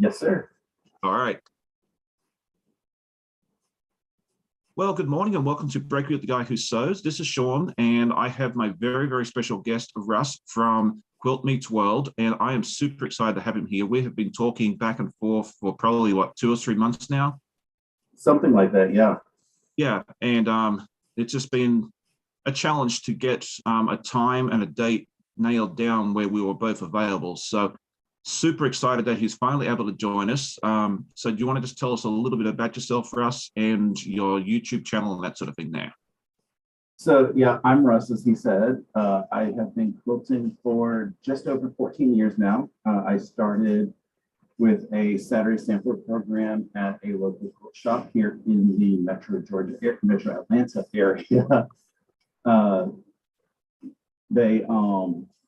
Yes, sir. All right. Well, good morning and welcome to Brekkie with the Guy Who Sews. This is Sean, and I have my very, very special guest, Russ from Quilt Meets World, and I am super excited to have him here. We have been talking back and forth for probably, 2 or 3 months now? Something like that, yeah. Yeah, and it's just been a challenge to get a time and a date nailed down where we were both available. So super excited that he's finally able to join us. So do you want to just tell us a little bit about yourself, Russ, and your YouTube channel and that sort of thing there? So yeah, I'm Russ, as he said. I have been quilting for just over 14 years now. I started with a Saturday sampler program at a local quilt shop here in the Metro Atlanta area. A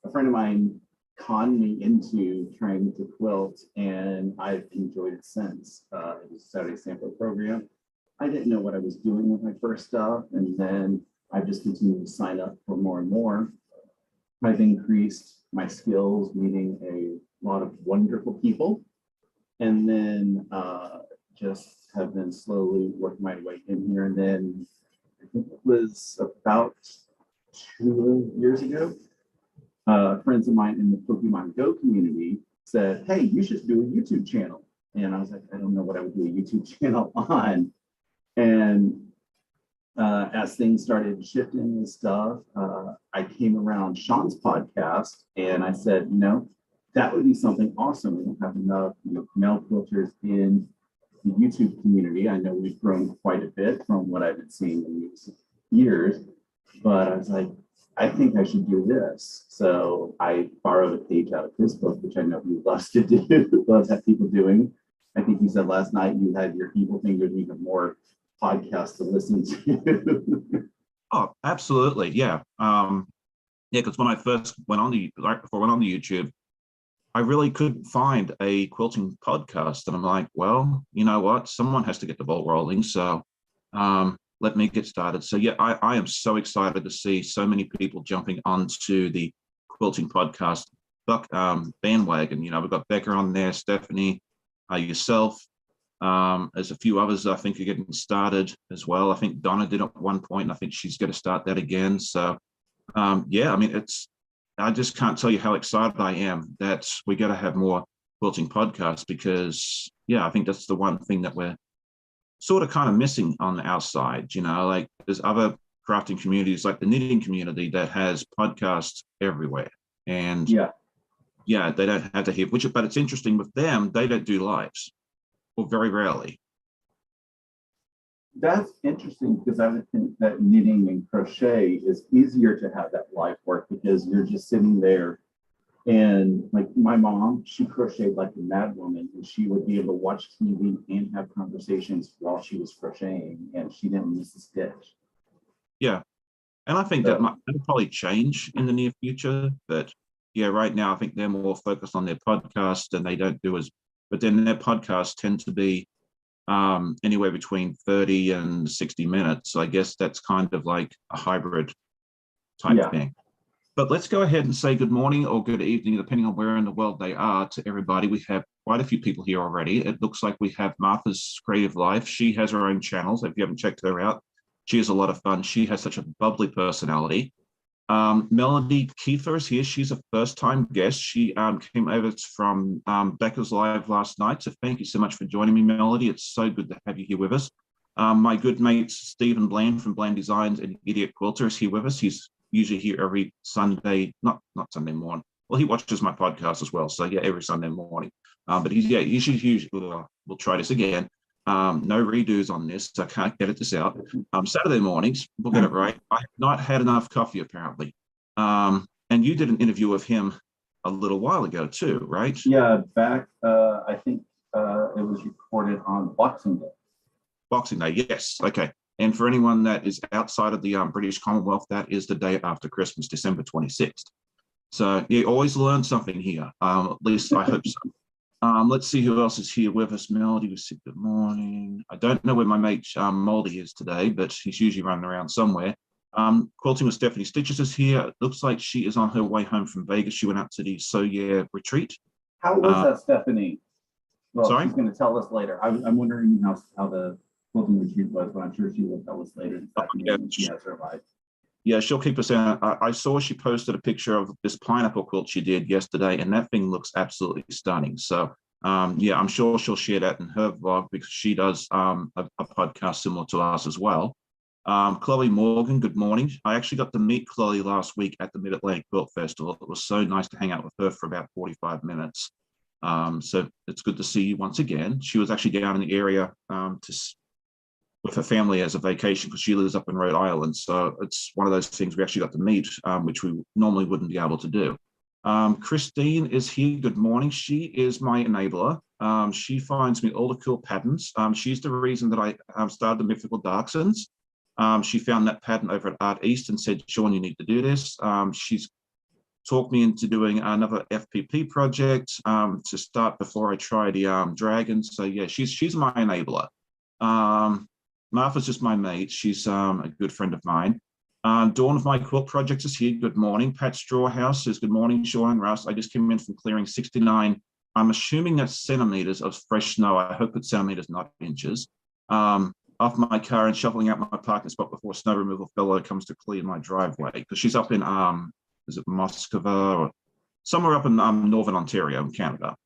friend of mine conned me into trying to quilt, and I've enjoyed it since. It was a Saturday sampler program. I didn't know what I was doing with my first stuff, and then I've just continued to sign up for more and more. I've increased my skills, meeting a lot of wonderful people, and then just have been slowly working my way in here. And then I think it was about 2 years ago, friends of mine in the Pokemon Go community said, "Hey, you should do a YouTube channel." And I was like, I don't know what I would do a YouTube channel on. And as things started shifting and stuff, I came around Sean's podcast and I said, that would be something awesome. We don't have enough male quilters in the YouTube community. I know we've grown quite a bit from what I've been seeing in these years, but I was like, I think I should do this. So I borrowed a page out of his book, which I know he loves to do, loves have people doing. I think you said last night you had your evil fingers, even more podcasts to listen to. Oh, absolutely. Yeah. Because when I first went on before I went on the YouTube, I really couldn't find a quilting podcast. And I'm like, well, you know what? Someone has to get the ball rolling. So let me get started. So yeah, I am so excited to see so many people jumping onto the quilting podcast bandwagon. We've got Becca on there, Stephanie, yourself. There's a few others I think are getting started as well. I think Donna did at one point, and I think she's going to start that again. So yeah, I mean, I just can't tell you how excited I am that we got to have more quilting podcasts, because yeah, I think that's the one thing that we're sort of kind of missing on our side. Like there's other crafting communities like the knitting community that has podcasts everywhere, and yeah, they don't have to hear but it's interesting with them, they don't do lives, or very rarely. That's interesting, because I would think that knitting and crochet is easier to have that live work, because you're just sitting there. And like my mom, she crocheted like a mad woman, and she would be able to watch TV and have conversations while she was crocheting, and she didn't miss a stitch. Yeah. And I think that'll probably change in the near future. But yeah, right now I think they're more focused on their podcast, and they don't do but then their podcasts tend to be anywhere between 30 and 60 minutes. So I guess that's kind of like a hybrid type thing. But let's go ahead and say good morning or good evening, depending on where in the world they are, to everybody. We have quite a few people here already. It looks like we have Martha's Creative Life. She has her own channels. If you haven't checked her out, she has a lot of fun. She has such a bubbly personality. Melody Kiefer is here. She's a first-time guest. She came over from Becca's Live last night. So thank you so much for joining me, Melody. It's so good to have you here with us. My good mate, Stephen Bland from Bland Designs and Idiot Quilter, is here with us. He's usually here every Sunday, not Sunday morning. Well, he watches my podcast as well. So yeah, every Sunday morning. But usually, we'll try this again. No redos on this, so I can't edit this out. Saturday mornings, we'll get it right. I have not had enough coffee, apparently. And you did an interview with him a little while ago too, right? Yeah, back, I think it was recorded on Boxing Day. Boxing Day, yes. Okay. And for anyone that is outside of the British Commonwealth, that is the day after Christmas, December 26th. So you always learn something here. At least I hope so. Let's see who else is here with us. Melody was said good morning. I don't know where my mate Moldy is today, but he's usually running around somewhere. Quilting with Stephanie Stitches is here. It looks like she is on her way home from Vegas. She went out to the So Yeah retreat. How was that, Stephanie? Well, Sorry? she's going to tell us later. I'm wondering how the quilting retreat was, but I'm sure she will tell us later this Yeah, afternoon when she has her live. yeah, she'll keep us in. I saw she posted a picture of this pineapple quilt she did yesterday, and that thing looks absolutely stunning. So, yeah, I'm sure she'll share that in her vlog because she does a podcast similar to us as well. Chloe Morgan, good morning. I actually got to meet Chloe last week at the Mid-Atlantic Quilt Festival. It was so nice to hang out with her for about 45 minutes. So it's good to see you once again. She was actually down in the area with her family as a vacation because she lives up in Rhode Island. So it's one of those things we actually got to meet, which we normally wouldn't be able to do. Christine is here. Good morning. She is my enabler. She finds me all the cool patterns. She's the reason that I started the Mythical Darksons. She found that pattern over at Art East and said, Sean, you need to do this. She's talked me into doing another FPP project to start before I try the dragons. So yeah, she's my enabler. Martha's just my mate. She's a good friend of mine. Dawn of my quilt project is here. Good morning. Pat Strawhouse says, good morning, Sean and Russ. I just came in from clearing 69. I'm assuming that's centimeters of fresh snow. I hope it's centimeters, not inches. Off my car and shoveling out my parking spot before snow removal fellow comes to clear my driveway. Because she's up in, is it Moscova or somewhere up in Northern Ontario in Canada.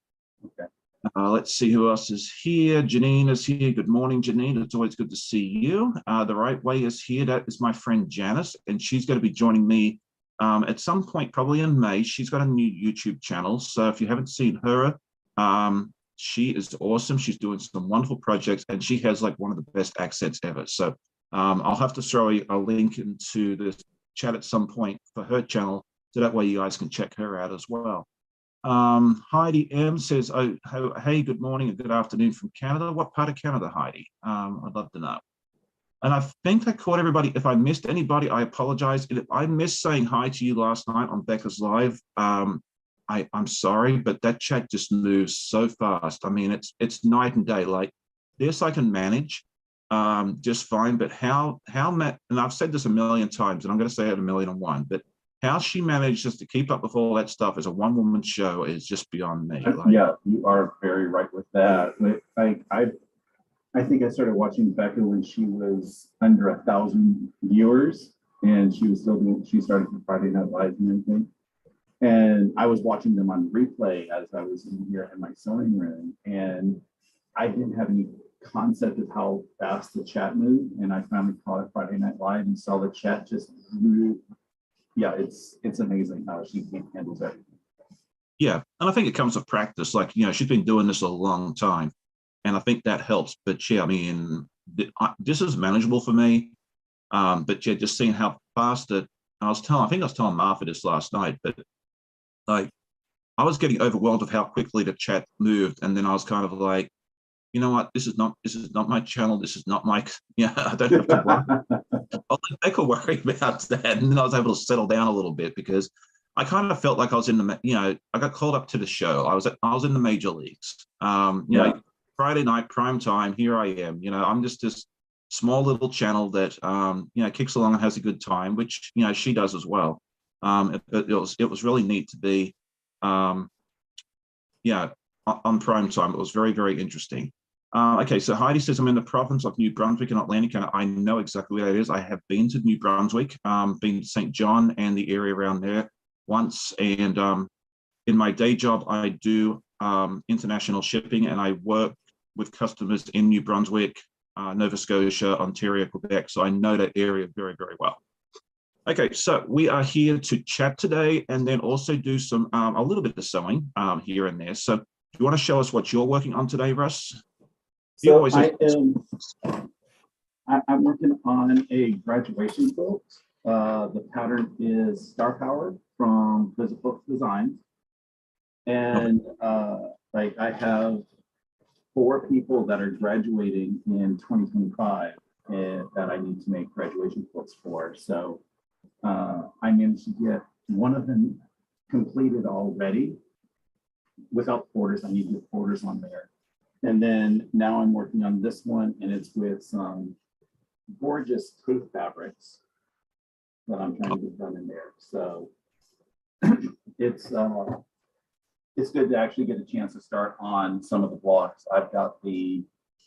Okay. Let's see who else is here. Janine is here. Good morning, Janine. It's always good to see you. The Right Way is here. That is my friend Janice, and she's going to be joining me at some point, probably in May. She's got a new YouTube channel. So if you haven't seen her, she is awesome. She's doing some wonderful projects, and she has like one of the best accents ever. So I'll have to throw a link into the chat at some point for her channel, so that way you guys can check her out as well. Heidi M says, oh, hey, good morning and good afternoon from Canada. What part of Canada, Heidi? I'd love to know. And I think I caught everybody. If I missed anybody, I apologize. If I missed saying hi to you last night on Becca's Live, I'm sorry, but that chat just moves so fast. I mean, it's night and day. Like this I can manage just fine, but and I've said this a million times, and I'm going to say it 1,000,001, but how she manages to keep up with all that stuff as a one-woman show is just beyond me. Like, yeah, you are very right with that. I think I started watching Becca when she was under 1,000 viewers, and she started for Friday Night Live and everything. And I was watching them on replay as I was in here in my sewing room, and I didn't have any concept of how fast the chat moved. And I finally caught it Friday Night Live and saw the chat just move. Yeah, it's amazing how she handles everything. yeah, and I think it comes with practice. Like, she's been doing this a long time, and I think that helps. But yeah, I mean, this is manageable for me. But yeah, just seeing how fast it. I think I was telling Martha this last night, but like I was getting overwhelmed with how quickly the chat moved, and then I was kind of like, you know what, this is not my channel. This is not my. Yeah, I don't have to worry. I'll let Becca worry about that. And then I was able to settle down a little bit because I kind of felt like I was in the, I got called up to the show. I was in the major leagues. Friday night, prime time, here I am. I'm just this small little channel that, kicks along and has a good time, which, she does as well. It was really neat to be, on prime time. It was very, very interesting. Okay, so Heidi says, I'm in the province of New Brunswick in Atlantic, and I know exactly where that is. I have been to New Brunswick, been to St. John and the area around there once. And in my day job, I do international shipping, and I work with customers in New Brunswick, Nova Scotia, Ontario, Quebec. So I know that area very, very well. Okay, so we are here to chat today and then also do some a little bit of sewing here and there. So do you want to show us what you're working on today, Russ? So I'm working on a graduation quilt. The pattern is Star Power from Visible Designs. And I have 4 people that are graduating in 2025 that I need to make graduation quilts for. So I managed to get one of them completed already without borders. I need to get borders on there. And then now I'm working on this one, and it's with some gorgeous tape fabrics that I'm trying to get done in there. So it's it's good to actually get a chance to start on some of the blocks. I've got the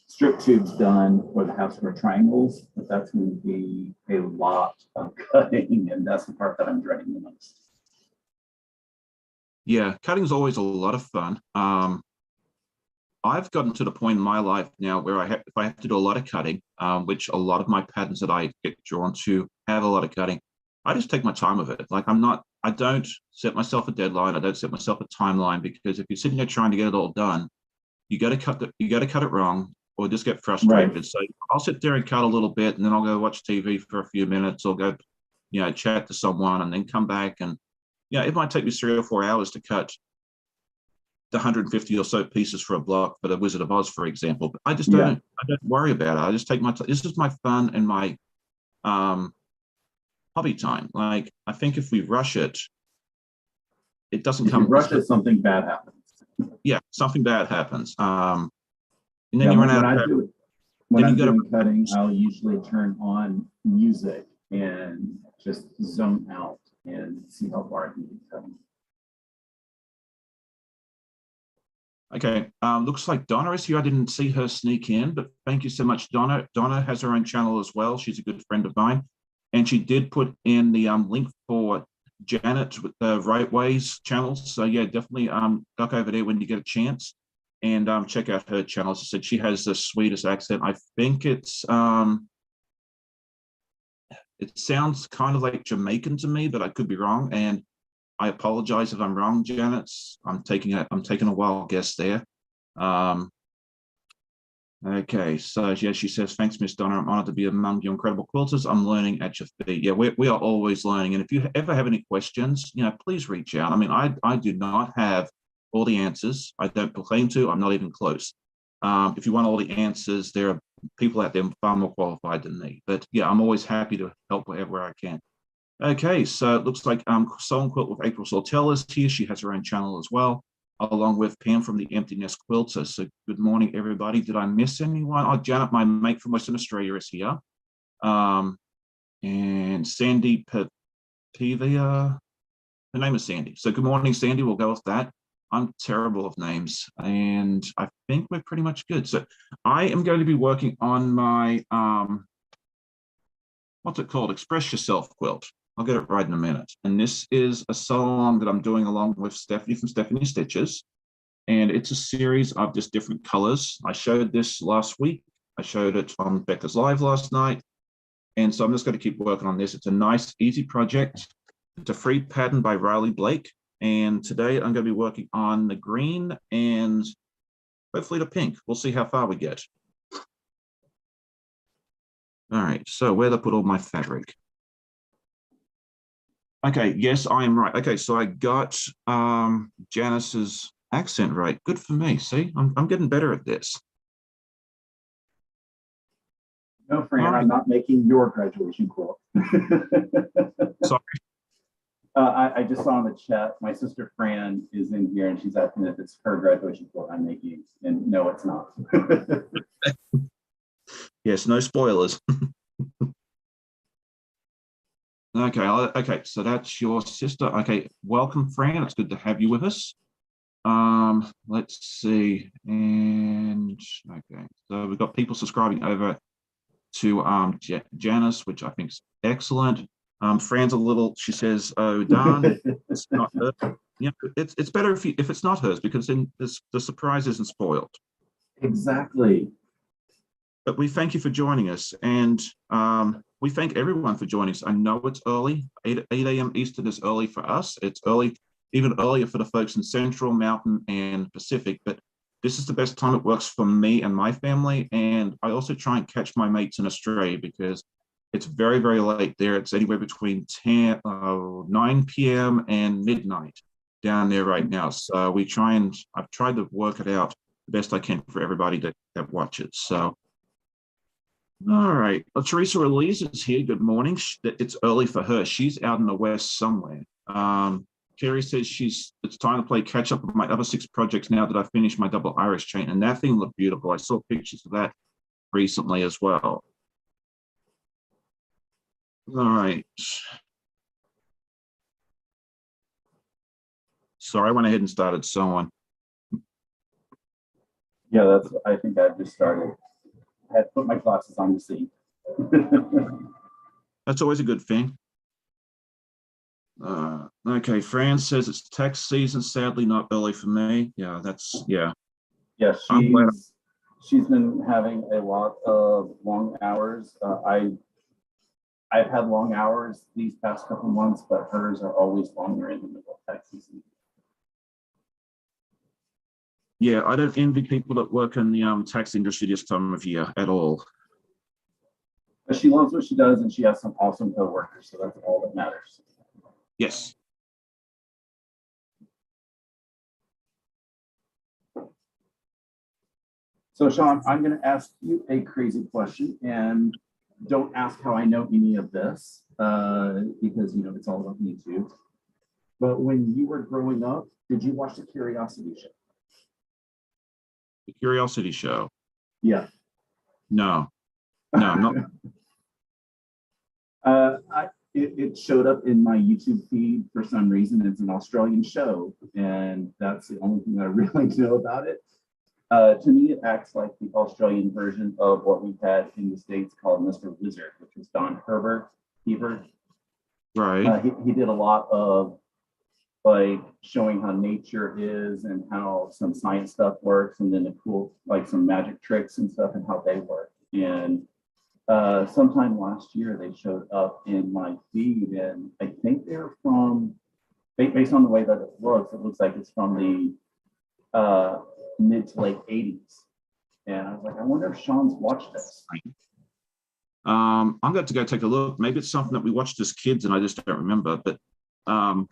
strip tubes done for the house for triangles, but that's going to be a lot of cutting, and that's the part that I'm dreading the most. Yeah, cutting is always a lot of fun. I've gotten to the point in my life now where if I have to do a lot of cutting, which a lot of my patterns that I get drawn to have a lot of cutting, I just take my time with it. Like I don't set myself a deadline. I don't set myself a timeline, because if you're sitting there trying to get it all done, you got to cut it wrong or just get frustrated. Right. So I'll sit there and cut a little bit, and then I'll go watch TV for a few minutes, or go, chat to someone, and then come back. And it might take me 3 or 4 hours to cut the 150 or so pieces for a block for the Wizard of Oz, for example. But I don't worry about it. I just take my time. This is my fun and my hobby time. Like, I think if we rush it, it doesn't If come. you rush it, something bad happens. Yeah, something bad happens. And then Yeah, you run when out I of do it, when I'm doing cutting, I'll usually turn on music and just zone out and see how far I can get cutting. Okay, looks like Donna is here. I didn't see her sneak in, but thank you so much, Donna. Donna has her own channel as well. She's a good friend of mine, and she did put in the link for Janet with the Right Ways channel. So yeah, definitely duck over there when you get a chance, and check out her channel. As I said, she has the sweetest accent. I think it sounds kind of like Jamaican to me, but I could be wrong. And I apologize if I'm wrong, Janet. I'm taking a wild guess there. Okay, so yeah, she says, thanks, Miss Donna. I'm honored to be among your incredible quilters. I'm learning at your feet. Yeah, we are always learning. And if you ever have any questions, please reach out. I mean, I do not have all the answers. I don't proclaim to. I'm not even close. If you want all the answers, there are people out there far more qualified than me. But yeah, I'm always happy to help wherever I can. Okay, so it looks like Sew and Quilt with April Sortel is here. She has her own channel as well, along with Pam from the Empty Nest Quilter. So good morning, everybody. Did I miss anyone? Oh, Janet, my mate from Western Australia, is here. And Sandy Pavia, her name is Sandy. So good morning, Sandy. We'll go with that. I'm terrible with names, and I think we're pretty much good. So I am going to be working on my, what's it called? Express Yourself quilt. I'll get it right in a minute. And this is a song that I'm doing along with Stephanie from Stephanie Stitches. And it's a series of just different colors. I showed this last week. I showed it on Becca's Live last night. And so I'm just going to keep working on this. It's a nice, easy project. It's a free pattern by Riley Blake. And today I'm going to be working on the green and hopefully the pink. We'll see how far we get. All right, so where'd I put all my fabric? Okay, yes, I am right. Okay, so I got Janice's accent right. Good for me. See, I'm getting better at this. No, Fran, right. I'm not making your graduation quilt. Sorry. I just saw in the chat, my sister Fran is in here and she's asking if it's her graduation quilt I'm making. And no, it's not. Yes, no spoilers. Okay, so that's your sister. Okay, welcome, Fran. It's good to have you with us. Let's see. And okay, so we've got people subscribing over to Janice, which I think is excellent. Fran's a little, she says, oh darn, it's not her. It's better if it's not hers, because then the surprise isn't spoiled. Exactly. But we thank you for joining us, and we thank everyone for joining us. I know it's early. 8 a.m. Eastern is early for us. It's early, even earlier for the folks in Central, Mountain, and Pacific. But this is the best time it works for me and my family. And I also try and catch my mates in Australia because it's very, very late there. It's anywhere between 9 p.m. and midnight down there right now. So I've tried to work it out the best I can for everybody that watches. So. All right. Well, Teresa Elise is here. Good morning. It's early for her. She's out in the West somewhere. Carrie says it's time to play catch up with my other 6 projects now that I've finished my double iris chain. And that thing looked beautiful. I saw pictures of that recently as well. All right. Sorry, I went ahead and started sewing. Yeah, I think I've just started. I had to put my glasses on to see. That's always a good thing. Okay, Fran says it's tax season. Sadly, not early for me. Yeah, yeah. Yeah, I'm glad. she's been having a lot of long hours. I've had long hours these past couple months, but hers are always longer in the middle of tax season. Yeah, I don't envy people that work in the tax industry this time of year at all. But she loves what she does, and she has some awesome coworkers, so that's all that matters. Yes. So, Sean, I'm going to ask you a crazy question, and don't ask how I know any of this, because it's all about YouTube. But when you were growing up, did you watch the Curiosity Show? The Curiosity Show? Yeah. No, not. It showed up in my YouTube feed for some reason. It's an Australian show, and that's the only thing I really know about it. To me, it acts like the Australian version of what we had in the States called Mr. Wizard, which was Don Herbert. Right. He did a lot of like showing how nature is and how some science stuff works, and then the cool, like some magic tricks and stuff and how they work. And sometime last year, they showed up in my feed, and I think they're from, based on the way that it looks like it's from the mid to late 80s. And I was like, I wonder if Sean's watched this. I'm going to go take a look. Maybe it's something that we watched as kids and I just don't remember, but I'm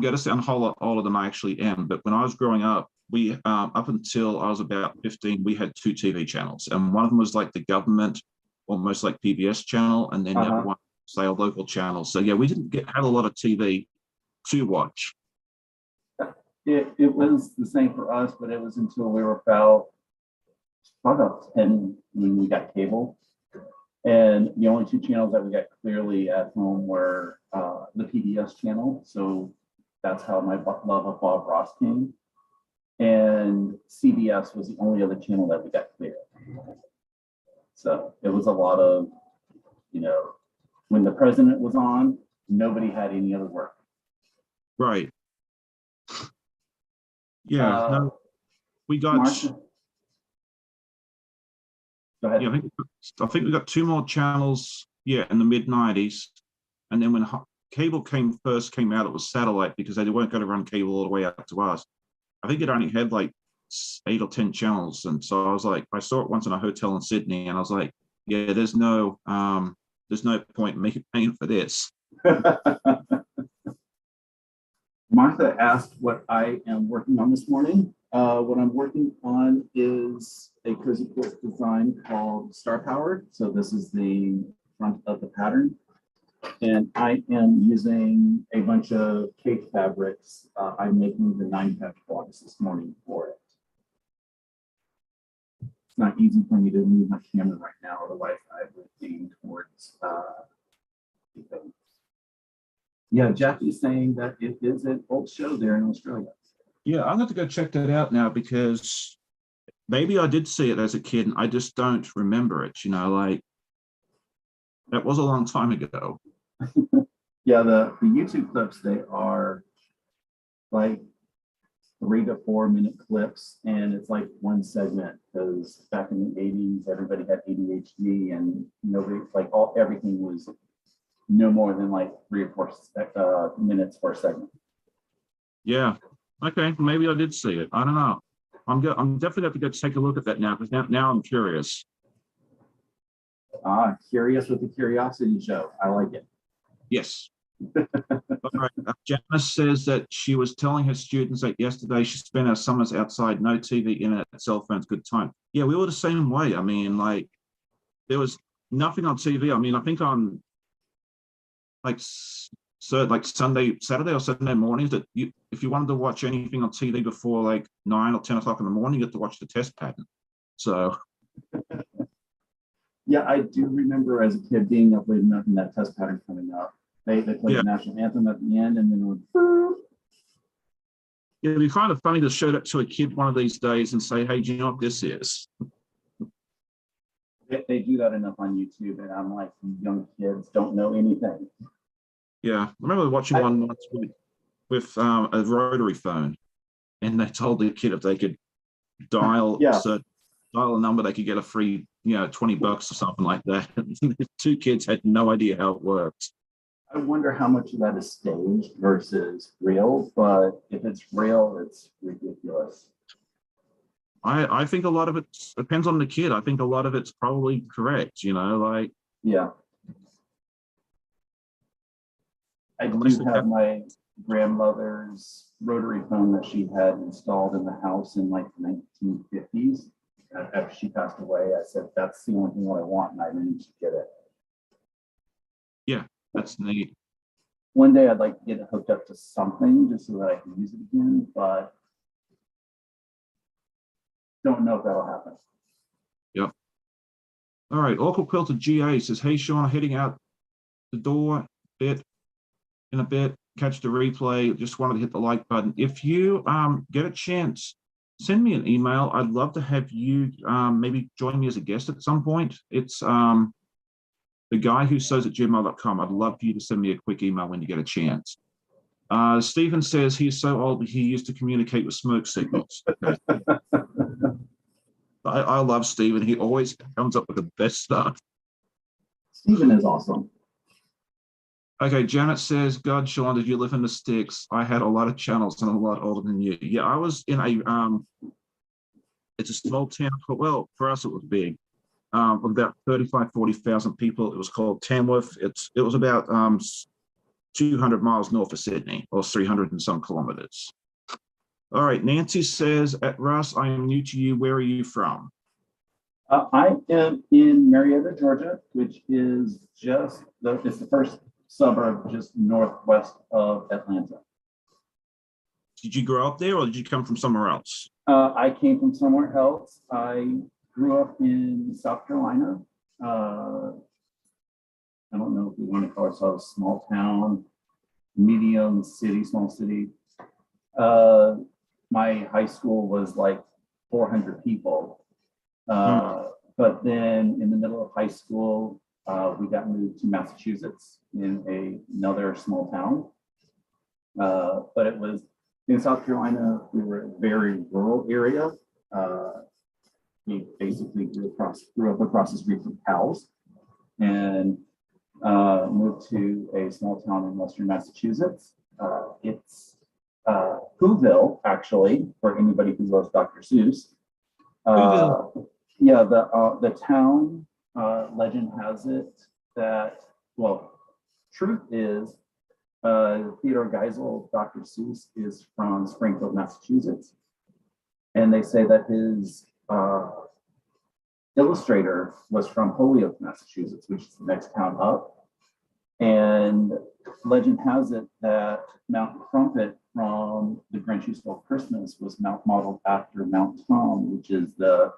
going to sound a whole lot older than I actually am. But when I was growing up, we up until I was about 15, we had 2 TV channels, and one of them was like the government, almost like PBS channel, and then the other one, say, a local channel. So yeah, we didn't have a lot of TV to watch. It was the same for us, but it was until we were about 10 when we got cable. And the only 2 channels that we got clearly at home were the PBS channel. So that's how my love of Bob Ross came. And CBS was the only other channel that we got clear. So it was a lot of, when the president was on, nobody had any other work. Right. Yeah. No, we got. Marcia? Go ahead. Yeah, I think we got 2 more channels. Yeah, in the mid '90s, and then when cable first came out, it was satellite because they weren't going to run cable all the way out to us. I think it only had like 8 or 10 channels, and so I was like, I saw it once in a hotel in Sydney, and I was like, yeah, there's no point in me paying for this. Martha asked what I am working on this morning. What I'm working on is a cozy quilt design called Star Powered. So this is the front of the pattern. And I am using a bunch of cake fabrics. I'm making the 9-patch blocks this morning for it. It's not easy for me to move my camera right now, otherwise I would aim towards yeah, Jackie's saying that it is an old show there in Australia. Yeah, I'm going to go check that out now because maybe I did see it as a kid and I just don't remember it. Like that was a long time ago. Yeah, the YouTube clips, they are like 3 to 4 minute clips, and it's like one segment because back in the 80s, everybody had ADHD and nobody, like everything was no more than like 3 or 4 minutes per segment. Yeah. Okay, maybe I did see it. I don't know. I'm definitely going to go take a look at that now because now I'm curious. Curious with the Curiosity Show. I like it. Yes. All right. Janice says that she was telling her students that yesterday she spent her summers outside, no TV, internet, cell phones, good time. Yeah, we were the same way. I mean, like there was nothing on TV. I mean, I think on like Saturday or Sunday mornings that if you wanted to watch anything on TV before like 9 or 10 o'clock in the morning, you had to watch the test pattern. So. Yeah, I do remember as a kid being up late enough and that test pattern coming up. They played the national anthem at the end, and then it would. it'd be kind of funny to show that to a kid one of these days and say, hey, do you know what this is? They do that enough on YouTube, and I'm like, young kids don't know anything. Yeah, I remember watching one once with a rotary phone, and they told the kid if they could dial a number, they could get a free, $20 or something like that. The two kids had no idea how it worked. I wonder how much of that is staged versus real, but if it's real, it's ridiculous. I think a lot of it depends on the kid. I think a lot of it's probably correct, like. Yeah. I do have my grandmother's rotary phone that she had installed in the house in like the 1950s. After she passed away, I said, that's the only thing that I want, and I need to get it. Yeah, that's neat. One day I'd like to get it hooked up to something just so that I can use it again, but don't know if that'll happen. Yep. All right, Awkward Quilter GA says, hey, Sean, heading out the door in a bit, catch the replay. Just wanted to hit the like button. If you get a chance, send me an email. I'd love to have you maybe join me as a guest at some point. It's the guy who sews at gmail.com. I'd love for you to send me a quick email when you get a chance. Stephen says he's so old he used to communicate with smoke signals. I love Stephen. He always comes up with the best stuff. Stephen is awesome. Okay, Janet says, God, Sean, did you live in the sticks? I had a lot of channels and I'm a lot older than you. Yeah, I was in it's a small town. Well, for us, it was big. About 35, 40,000 people. It was called Tamworth. It was about 200 miles north of Sydney, or 300 and some kilometers. All right, Nancy says, at Russ, I am new to you. Where are you from? I am in Marietta, Georgia, which is it's the first suburb just northwest of Atlanta. Did you grow up there or did you come from somewhere else? I came from somewhere else. I grew up in South Carolina. I don't know if we want to call ourselves a small town, medium city, small city. My high school was like 400 people. But then in the middle of high school, we got moved to Massachusetts in another small town. But it was in South Carolina, we were a very rural area. We basically grew up across the street from cows and moved to a small town in Western Massachusetts. It's Whoville, actually, for anybody who loves Dr. Seuss. Yeah, the town legend has it that, well, truth is Theodore Geisel, Dr. Seuss, is from Springfield, Massachusetts. And they say that his illustrator was from Holyoke, Massachusetts, which is the next town up. And legend has it that Mount Crumpet from The Grinch Who Stole Christmas was modeled after Mount Tom, which is the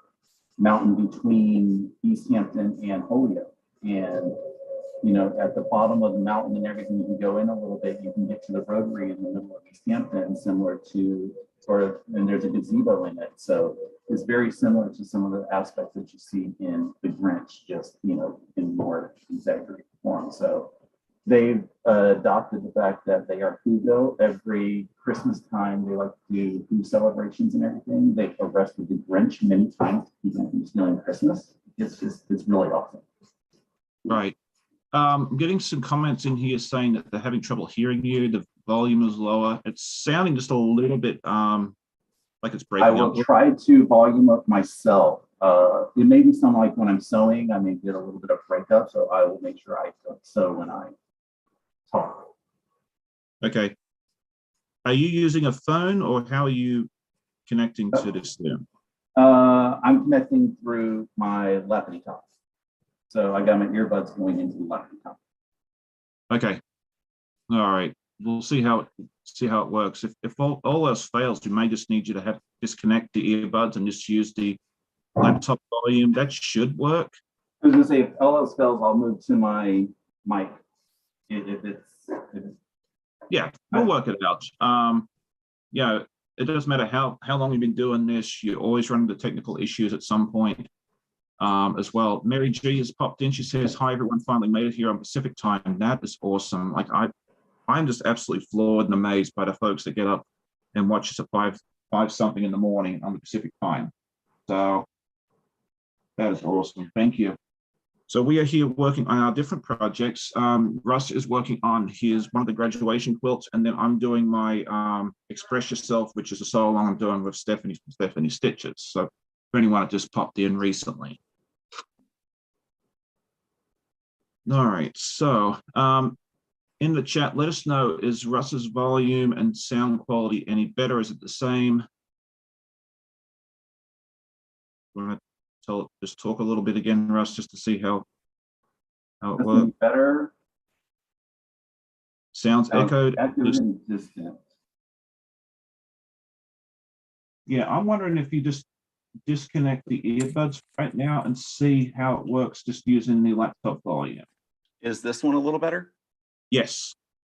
mountain between East Hampton and Holyoke. And at the bottom of the mountain and everything, you can go in a little bit, you can get to the rotary in the middle of East Hampton, similar to and there's a gazebo in it. So it's very similar to some of the aspects that you see in The Grinch, just, in more exaggerated form. So they've adopted the fact that they are Whoville. Every Christmas time, they like to do Who celebrations and everything. They've arrested the Grinch many times to keep him from stealing Christmas. It's really awesome. Right. I'm getting some comments in here saying that they're having trouble hearing you. The volume is lower. It's sounding just a little bit like it's breaking up. I will try to volume up myself. It may be something like when I'm sewing, I may get a little bit of breakup, so I will make sure I don't sew when I talk. Okay. Are you using a phone or how are you connecting to this Zoom? I'm connecting through my laptop. So I got my earbuds going into the laptop. Okay. All right. We'll see how it works. If all else fails, you may just need you to have disconnect the earbuds and just use the laptop volume. That should work. I was gonna say, if all else fails, I'll move to my mic. Yeah, we'll work it out. Yeah, it doesn't matter how long you've been doing this, you always run into technical issues at some point as well. Mary G has popped in. She says, "Hi, everyone, finally made it here on Pacific time." That is awesome. Like I'm just absolutely floored and amazed by the folks that get up and watch us at five something in the morning on the Pacific time. So that is awesome. Thank you. So we are here working on our different projects. Russ is working on one of the graduation quilts, and then I'm doing my Express Yourself, which is a solo I'm doing with Stephanie Stitches. So for anyone that just popped in recently. All right, so in the chat, let us know, is Russ's volume and sound quality any better? Is it the same? Want to just talk a little bit again, Russ, just to see how it works. Better. Sounds echoed. Distant. Yeah, I'm wondering if you just disconnect the earbuds right now and see how it works just using the laptop volume. Is this one a little better? Yes.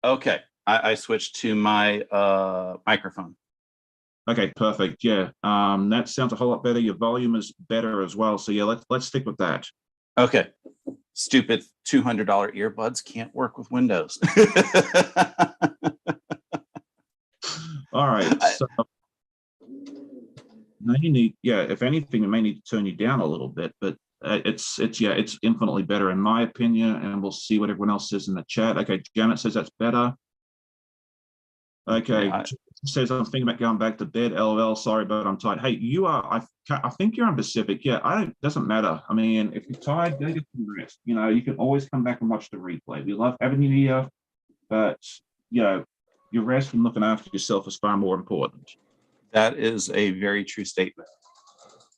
Okay, I switched to my microphone. Okay, perfect. Yeah, that sounds a whole lot better. Your volume is better as well. So yeah, let's stick with that. Okay, stupid $200 earbuds can't work with Windows. All right. So now you need, yeah, if anything, we may need to turn you down a little bit, but it's infinitely better in my opinion, and we'll see what everyone else says in the chat. Okay, Janet says that's better. Okay, yeah, says I'm thinking about going back to bed. LOL, sorry, but I'm tired. Hey, you are. I think you're on Pacific. Yeah, doesn't matter. I mean, if you're tired, go get some rest. You know, you can always come back and watch the replay. We love having you here, but you know, your rest and looking after yourself is far more important. That is a very true statement.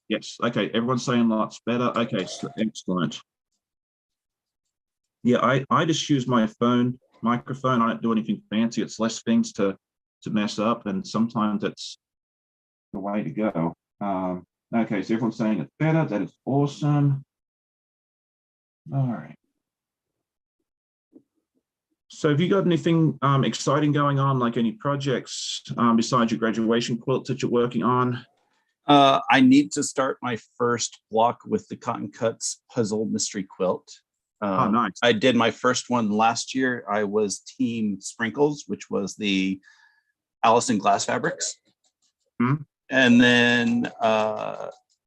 Yes. Okay. Everyone's saying lots better. Okay. So excellent. Yeah, I just use my phone microphone. I don't do anything fancy. It's less things to mess up, and sometimes it's the way to go. Okay, so everyone's saying it's better. That is awesome. All right. So have you got anything exciting going on, like any projects besides your graduation quilts that you're working on? I need to start my first block with the Cotton Cuts Puzzle Mystery Quilt. Oh, nice. I did my first one last year. I was Team Sprinkles, which was the Allison Glass Fabrics. Hmm. And then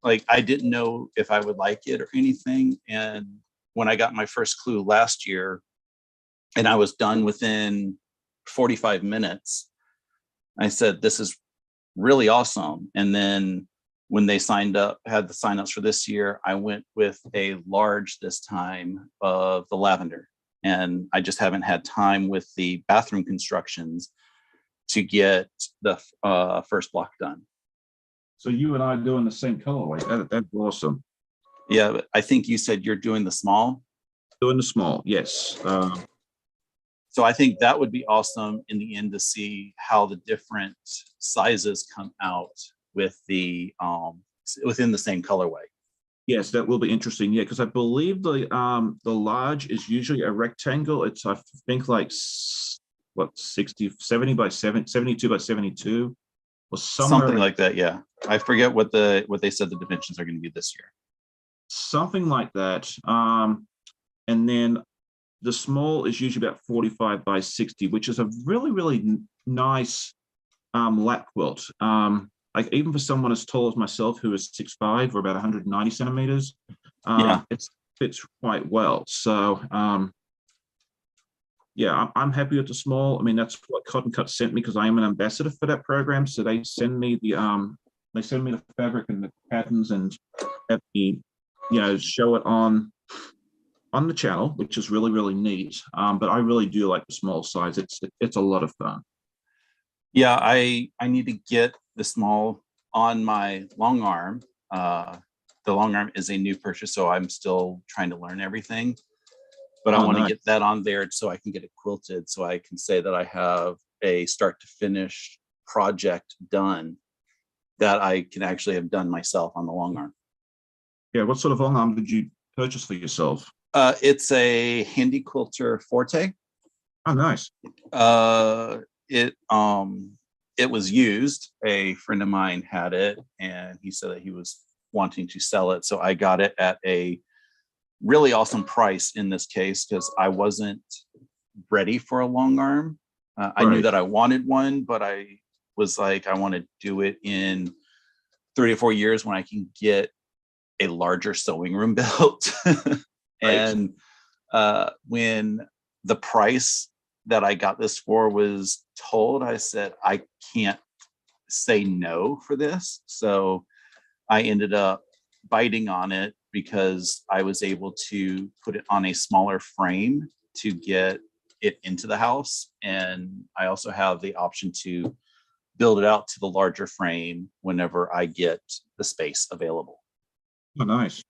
like I didn't know if I would like it or anything. And when I got my first clue last year and I was done within 45 minutes, I said, this is really awesome. And then when they had the signups for this year, I went with a large this time of the lavender. And I just haven't had time with the bathroom constructions to get the first block done. So you and I are doing the same colorway. That's awesome. Yeah, but I think you said you're doing the small. Doing the small, yes. So I think that would be awesome in the end to see how the different sizes come out with the within the same colorway. Yes, that will be interesting. Yeah, because I believe the large is usually a rectangle. It's I think like what 70 by 72 by 72 or something like that. Yeah, I forget what they said the dimensions are going to be this year. Something like that. And then the small is usually about 45 by 60, which is a really, really nice lap quilt. Like even for someone as tall as myself, who is 6'5" or about 190 centimeters, it fits quite well. So yeah, I'm happy with the small. I mean, that's what Cotton Cut sent me because I am an ambassador for that program. So they send me the fabric and the patterns and have me, show it on the channel, which is really, really neat. But I really do like the small size. It's a lot of fun. Yeah, I need to get the small on my long arm. The long arm is a new purchase, so I'm still trying to learn everything. But I want to get that on there so I can get it quilted, so I can say that I have a start to finish project done that I can actually have done myself on the long arm. Yeah, what sort of long arm did you purchase for yourself? It's a Handy Quilter Forte. Oh, nice. it was used. A friend of mine had it, and he said that he was wanting to sell it. So I got it at a really awesome price in this case, because I wasn't ready for a long arm. I knew Right. that I wanted one, but I was like, I want to do it in 3 to 4 years when I can get a larger sewing room built. Right. And when the price that I got this for was told, I said, I can't say no for this. So I ended up biting on it because I was able to put it on a smaller frame to get it into the house. And I also have the option to build it out to the larger frame whenever I get the space available. Oh, nice.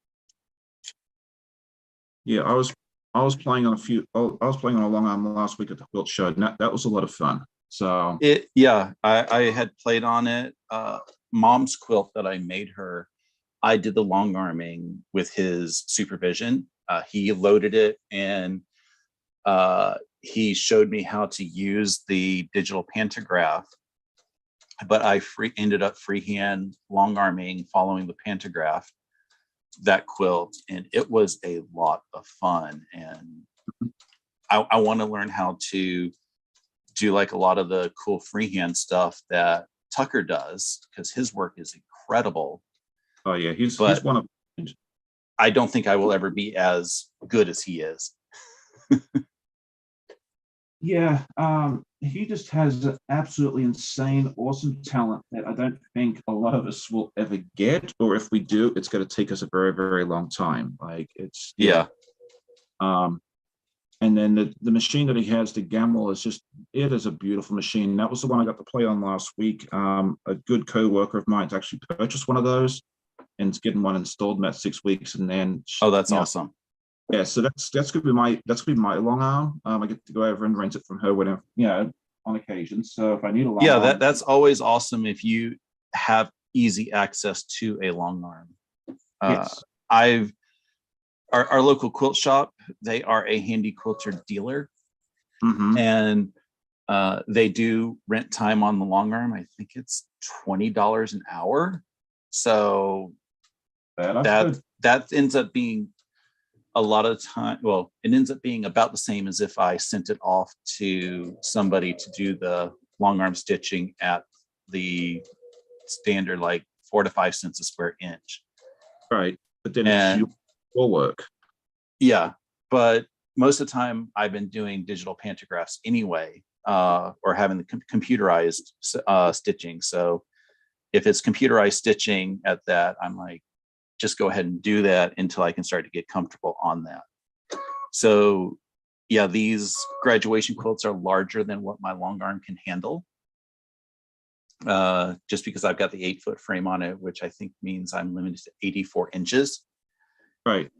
Yeah, I was playing on I was playing on a long arm last week at the quilt show, and that was a lot of fun. So I had played on it. Mom's quilt that I made her, I did the long arming with his supervision. He loaded it, and he showed me how to use the digital pantograph, but I ended up freehand long arming following the pantograph that quilt, and it was a lot of fun. And I want to learn how to do like a lot of the cool freehand stuff that Tucker does, because his work is incredible. oh yeah, he's But one of I don't think I will ever be as good as he is. yeah. He just has an absolutely insane, awesome talent that I don't think a lot of us will ever get, or if we do, it's going to take us a very, very long time. Like it's Yeah. And then the machine that he has, the Gamble, it is a beautiful machine. That was the one I got to play on last week. A good co-worker of mine's actually purchased one of those and it's getting one installed in about 6 weeks. And then Oh, that's awesome. Yeah, so that's gonna be my long arm. I get to go over and rent it from her whenever, on occasion. So if I need a long Yeah, arm, that's always awesome if you have easy access to a long arm. yes. Our local quilt shop, they are a handy quilter dealer, Mm-hmm. and they do rent time on the long arm. I think it's $20 an hour. So that ends up being a lot of time. Well, it ends up being about the same as if I sent it off to somebody to do the long arm stitching at the standard, like 4 to 5 cents a square inch. Right, but then it's your work. Yeah, but most of the time I've been doing digital pantographs anyway, or having the computerized stitching. So if it's computerized stitching at that, I'm like, just go ahead and do that until I can start to get comfortable on that. So yeah, these graduation quilts are larger than what my long arm can handle. Just because I've got the 8-foot frame on it, which I think means I'm limited to 84 inches. Right.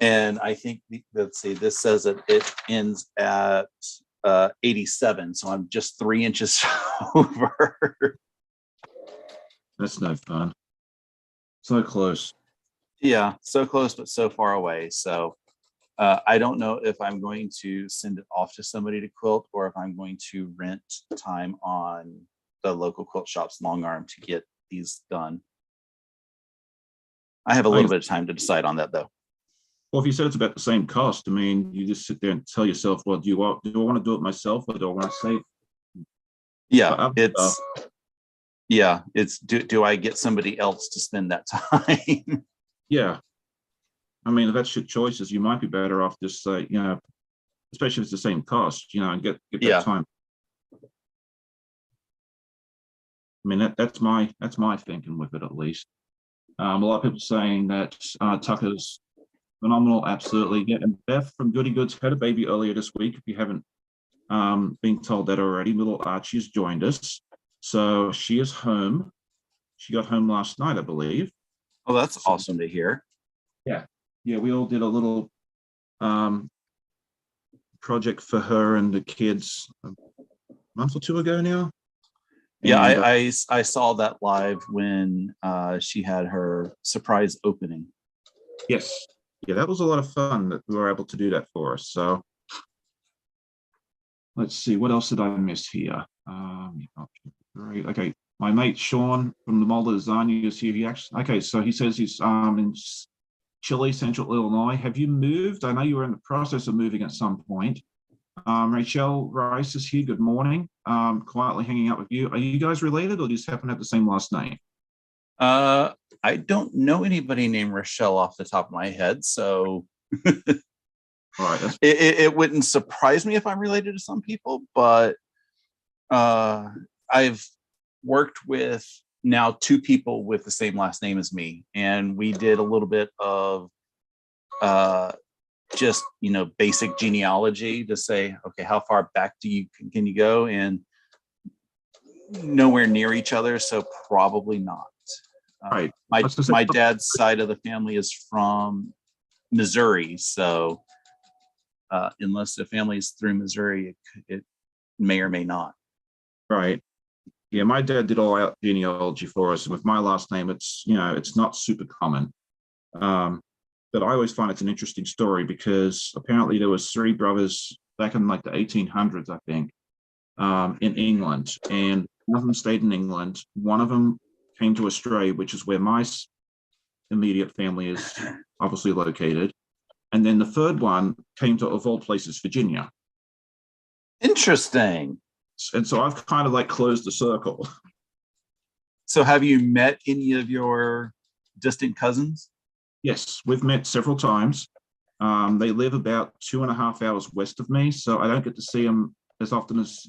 And I think, let's see, this says that it ends at 87. So I'm just 3 inches over. That's no fun. So close. Yeah, so close, but so far away. So I don't know if I'm going to send it off to somebody to quilt, or if I'm going to rent time on the local quilt shop's long arm to get these done. I have a little bit of time to decide on that, though. Well, if you said it's about the same cost, I mean, you just sit there and tell yourself, well, do I want to do it myself, or do I want to save? Yeah, it's do I get somebody else to spend that time? Yeah. I mean, if that's your choices, you might be better off just say, especially if it's the same cost, and get that time. I mean, that's my thinking with it, at least. A lot of people saying that Tucker's phenomenal, absolutely. Yeah, and Beth from Goody Goods had a baby earlier this week. If you haven't been told that already, little Archie's joined us. So she is home. She got home last night, I believe. Oh, that's awesome to hear. Yeah. Yeah, we all did a little project for her and the kids a month or two ago now. Yeah, I saw that live when she had her surprise opening. Yes. Yeah, that was a lot of fun that we were able to do that for us. So let's see, what else did I miss here? Great. Okay. My mate Sean from the Mulder Lasagna is here. He actually, okay, so he says he's in Chile, Central Illinois. Have you moved? I know you were in the process of moving at some point. Rachel Rice is here. Good morning. Quietly hanging out with you. Are you guys related or just happen to have the same last name? I don't know anybody named Rochelle off the top of my head, so All right. it wouldn't surprise me if I'm related to some people, but I've worked with now 2 people with the same last name as me, and we did a little bit of just basic genealogy to say, okay, how far back can you go, and nowhere near each other, so probably not. Right. My dad's side of the family is from Missouri, so unless the family is through Missouri, it may or may not. Right. Yeah, my dad did all our genealogy for us, and with my last name, it's not super common. But I always find it's an interesting story because apparently there was 3 brothers back in like the 1800s, I think, in England, and one of them stayed in England. One of them came to Australia, which is where my immediate family is obviously located, and then the third one came to, of all places, Virginia. Interesting. And so I've kind of like closed the circle. So have you met any of your distant cousins? Yes, we've met several times. They live about 2.5 hours west of me, so I don't get to see them as often as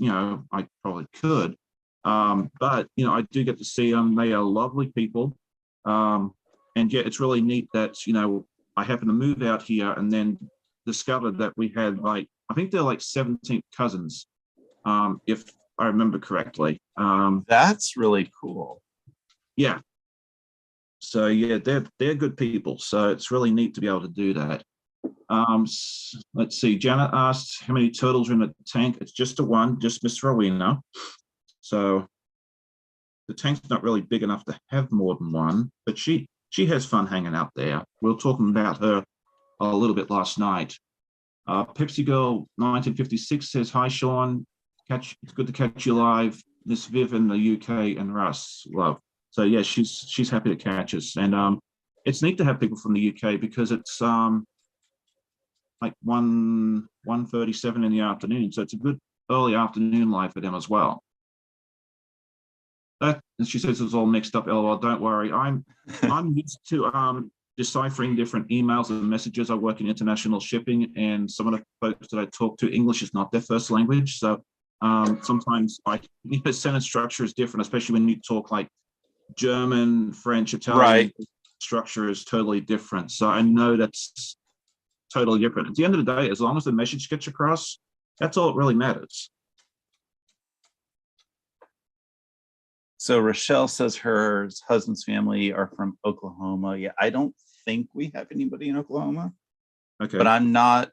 I probably could. But I do get to see them. They are lovely people, and yeah, it's really neat that I happened to move out here and then discovered that we had I think they're like 17 cousins, if I remember correctly. That's really cool. Yeah. So yeah, they're good people. So it's really neat to be able to do that. Let's see. Janet asked how many turtles are in the tank. It's just a one, just Miss Rowena. So the tank's not really big enough to have more than one, but she has fun hanging out there. We were talking about her a little bit last night. Pepsi Girl 1956 says, "Hi Sean, it's good to catch you live. Miss Viv in the UK and Russ, love." So yeah, she's happy to catch us, and it's neat to have people from the UK because it's like 1:37 in the afternoon, so it's a good early afternoon live for them as well. And she says it's all mixed up. LOL. Don't worry, I'm used to deciphering different emails and messages. I work in international shipping, and some of the folks that I talk to, English is not their first language, so sometimes sentence structure is different, especially when you talk like German, French, Italian. Right. Structure is totally different. So I know that's totally different. At the end of the day, as long as the message gets across, that's all that really matters. So Rochelle says her husband's family are from Oklahoma. Yeah, I don't think we have anybody in Oklahoma. Okay. But I'm not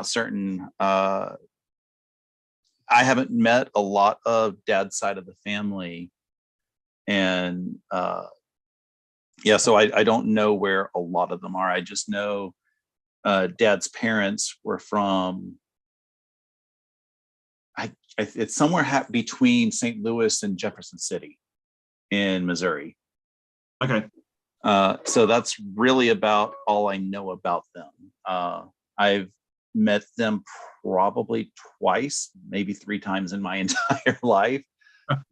certain. I haven't met a lot of dad's side of the family. And so I don't know where a lot of them are. I just know dad's parents were from, it's somewhere between St. Louis and Jefferson City in Missouri. Okay. So that's really about all I know about them. I've met them probably twice, maybe 3 times in my entire life.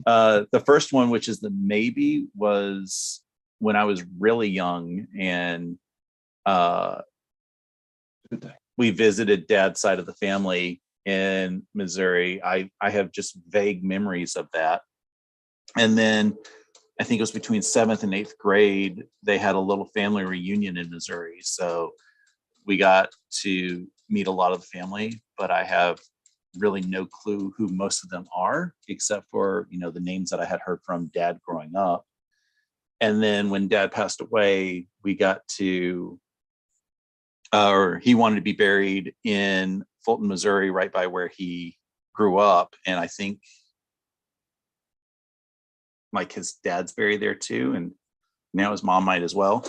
The first one, which is the maybe, was when I was really young, and we visited dad's side of the family in Missouri. I have just vague memories of that. And then I think it was between 7th and 8th grade, they had a little family reunion in Missouri. So we got to meet a lot of the family, but I have really no clue who most of them are, except for, the names that I had heard from dad growing up. And then when dad passed away, we got to, or he wanted to be buried in Fulton, Missouri, right by where he grew up. And I think like his dad's buried there too. And now his mom might as well.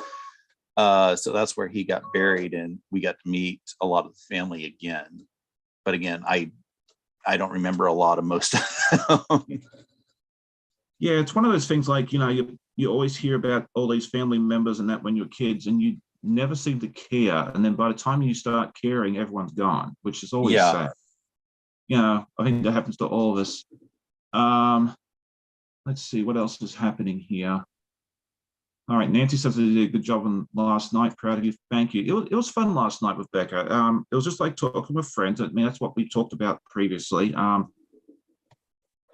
So that's where he got buried, and we got to meet a lot of the family again. But again, I don't remember a lot of most of them. Yeah, it's one of those things like, you always hear about all these family members and that when you're kids and you never seem to care. And then by the time you start caring, everyone's gone, which is always Yeah. sad. I think that happens to all of us. Um, let's see what else is happening here. All right, Nancy says they did a good job on last night. Proud of you. Thank you. It was fun last night with Becca. It was just like talking with friends. I mean, that's what we talked about previously.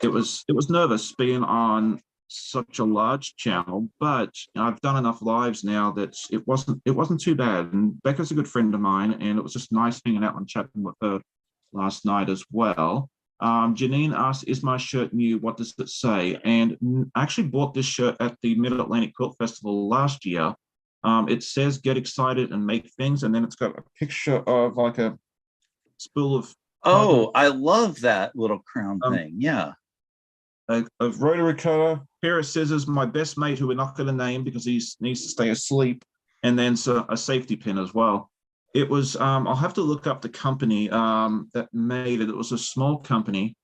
It was nervous being on such a large channel, but I've done enough lives now that it wasn't too bad. And Becca's a good friend of mine, and it was just nice hanging out and chatting with her last night as well. Janine asked, "Is my shirt new? What does it say?" And I actually bought this shirt at the Mid Atlantic Quilt Festival last year. It says "Get excited and make things," and then it's got a picture of like a spool of Oh, I love that little crown um, thing. Yeah. a rotary cutter, pair of scissors, my best mate who we're not going to name because he needs to stay asleep, and then a safety pin as well. It was, I'll have to look up the company that made it. It was a small company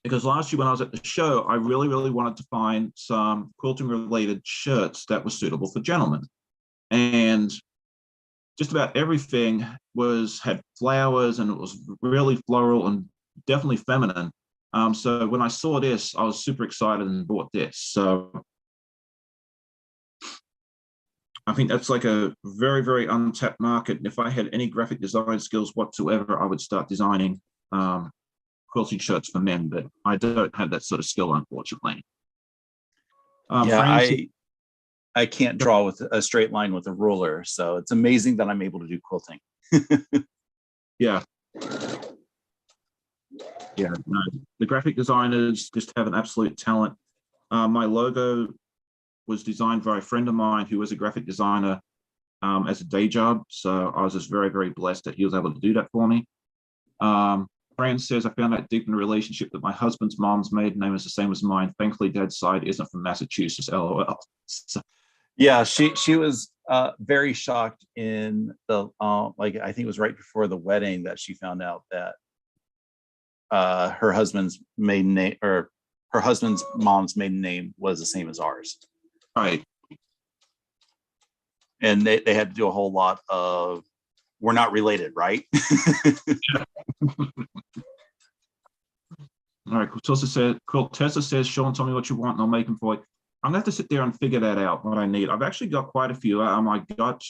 because last year when I was at the show, I really, really wanted to find some quilting related shirts that were suitable for gentlemen. And just about everything had flowers and it was really floral and definitely feminine. So when I saw this, I was super excited and bought this. So I think that's like a very, very untapped market. And if I had any graphic design skills whatsoever, I would start designing quilting shirts for men, but I don't have that sort of skill, unfortunately. Yeah, Francie, I can't draw with a straight line with a ruler, so it's amazing that I'm able to do quilting. yeah. Yeah, no, the graphic designers just have an absolute talent. My logo was designed by a friend of mine who was a graphic designer as a day job. So I was just very, very blessed that he was able to do that for me. Fran says, I found out deep in a relationship that my husband's mom's maiden name is the same as mine. Thankfully, dad's side isn't from Massachusetts, LOL. So, Yeah, she was very shocked in the like I think it was right before the wedding that she found out that her husband's maiden name or her husband's mom's maiden name was the same as ours. right. And they had to do a whole lot of we're not related, right? All right, Tessa says, Sean, tell me what you want and I'll make them for you. I'm gonna have to sit there and figure that out, what I need. I've actually got quite a few. I got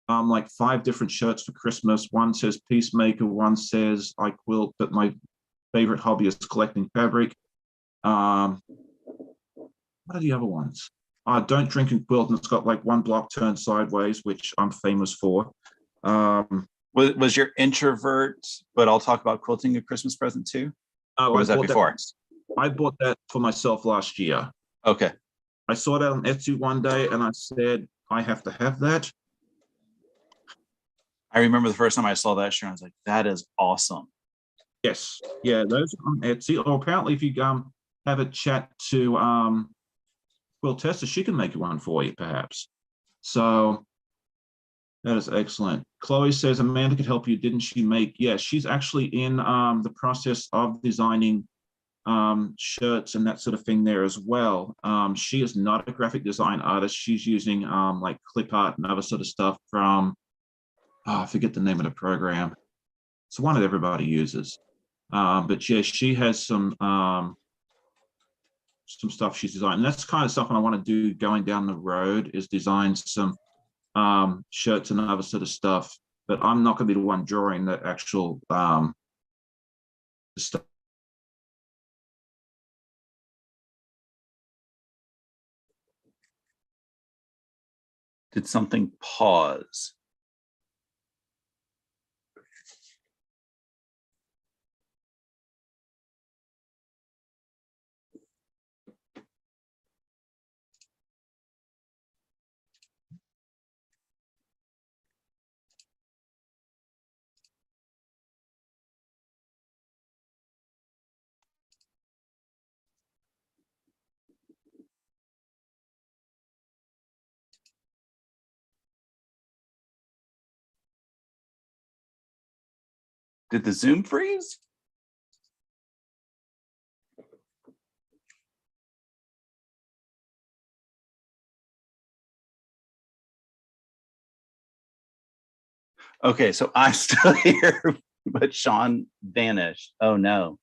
like 5 different shirts for Christmas. One says Peacemaker, one says I quilt, but my favorite hobby is collecting fabric. What are the other ones? Don't drink and quilt, and it's got like one block turned sideways, which I'm famous for. Was your introvert, but I'll talk about quilting a Christmas present too? Or was that before? I bought that for myself last year. Okay. I saw that on Etsy one day and I said, I have to have that. I remember the first time I saw that shirt, I was like, that is awesome. Yes. Yeah, those are on Etsy. Or apparently if you have a chat to Tessa, she can make one for you, perhaps. So that is excellent. Chloe says Amanda could help you, didn't she make? Yes, she's actually in the process of designing shirts and that sort of thing there as well. She is not a graphic design artist. She's using like clip art and other sort of stuff from, I forget the name of the program. It's one that everybody uses. But yeah, she has some stuff she's designed. And that's kind of stuff I want to do going down the road is design some shirts and other sort of stuff. But I'm not going to be the one drawing the actual stuff. Did something pause? Did the Zoom freeze? Okay, so I'm still here, but Sean vanished. Oh no.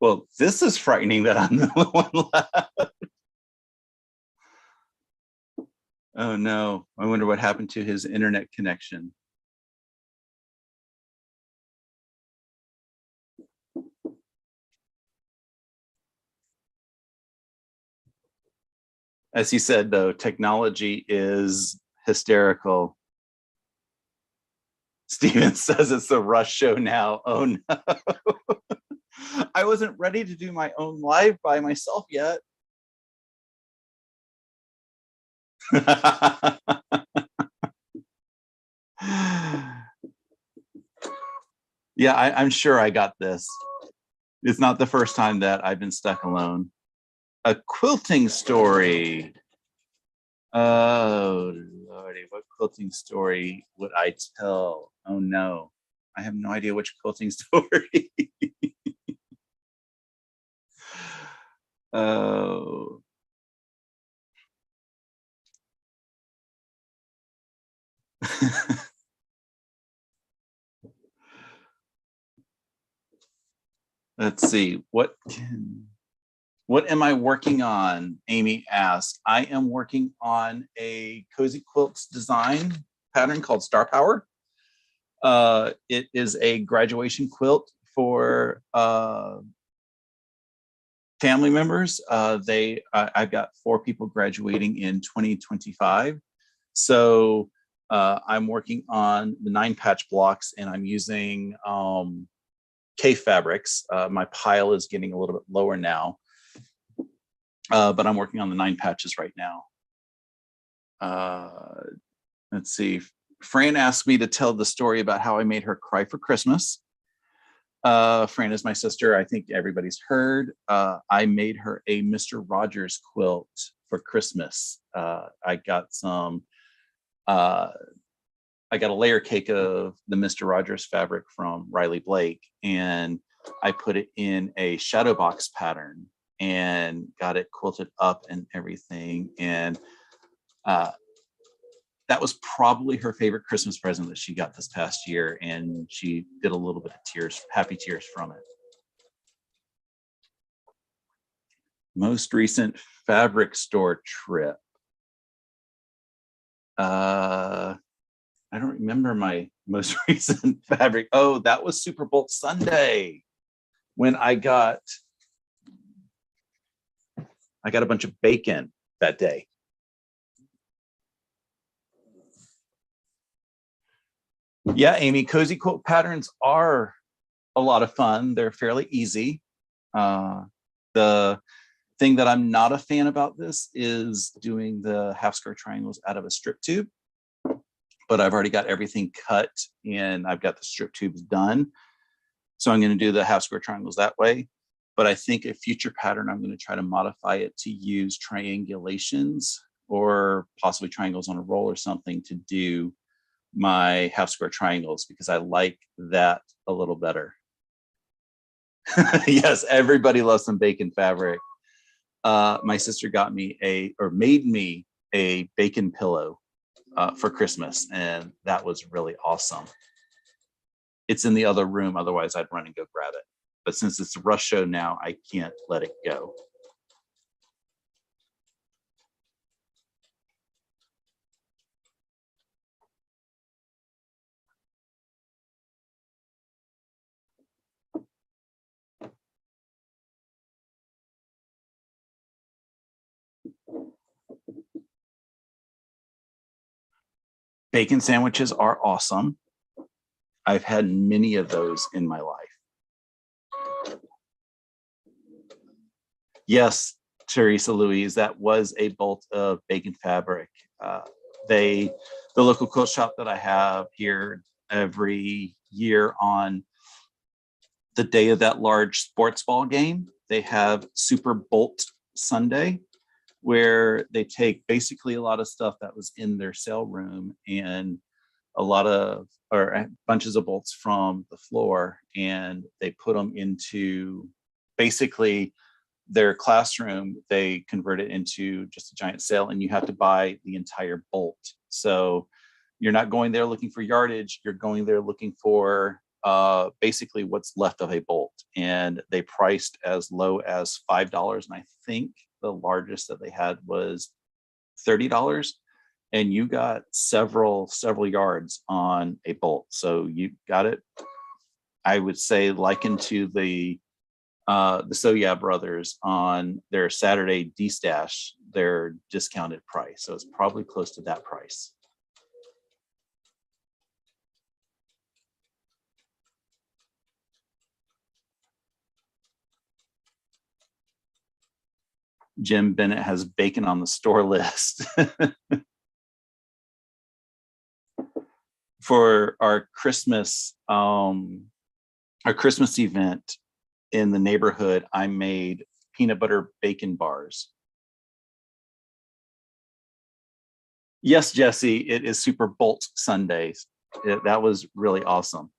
Well, this is frightening that I'm the only one left. Oh no. I wonder what happened to his internet connection. As he said, though, technology is hysterical. Steven says it's the Rush show now. Oh no. I wasn't ready to do my own live by myself yet. Yeah, I'm sure I got this. It's not the first time that I've been stuck alone. A quilting story. Oh lordy, what quilting story would I tell? Oh no, I have no idea which quilting story. Oh. Let's see, what am I working on? Amy asked. I am working on a cozy quilts design pattern called Star Power. It is a graduation quilt for family members. I've got 4 people graduating in 2025. So I'm working on the 9-patch blocks, and I'm using K fabrics. My pile is getting a little bit lower now, but I'm working on the 9 patches right now. Let's see. Fran asked me to tell the story about how I made her cry for Christmas. Fran is my sister. I think everybody's heard. I made her a Mr. Rogers quilt for Christmas. I got a layer cake of the Mr. Rogers fabric from Riley Blake, and I put it in a shadow box pattern and got it quilted up and everything. And that was probably her favorite Christmas present that she got this past year. And she did a little bit of tears, happy tears from it. Most recent fabric store trip. I don't remember my most recent fabric. Oh, that was Super Bowl Sunday when I got a bunch of bacon that day. Yeah, Amy, cozy quilt patterns are a lot of fun. They're fairly easy. The thing that I'm not a fan about this is doing the half square triangles out of a strip tube, but I've already got everything cut and I've got the strip tubes done. So I'm going to do the half square triangles that way. But I think a future pattern, I'm going to try to modify it to use triangulations or possibly triangles on a roll or something to do my half square triangles, because I like that a little better. Yes, everybody loves some bacon fabric. My sister made me a bacon pillow for Christmas, and that was really awesome. It's in the other room, otherwise I'd run and go grab it. But since it's a Rush show now, I can't let it go. Bacon sandwiches are awesome. I've had many of those in my life. Yes, Teresa Louise, that was a bolt of bacon fabric. The local quilt shop that I have here every year on the day of that large sports ball game, they have Super Bolt Sunday, where they take basically a lot of stuff that was in their sale room and bunches of bolts from the floor, and they put them into basically their classroom, they convert it into just a giant sail, and you have to buy the entire bolt. So you're not going there looking for yardage, you're going there looking for basically what's left of a bolt. And they priced as low as $5. And I think the largest that they had was $30. And you got several yards on a bolt. So you got it, I would say, likened to the Soya brothers on their Saturday D-stash, their discounted price. So it's probably close to that price. Jim Bennett has bacon on the store list. For our Christmas event in the neighborhood, I made peanut butter bacon bars. Yes, Jesse, it is Super Bolt Sundays. That was really awesome.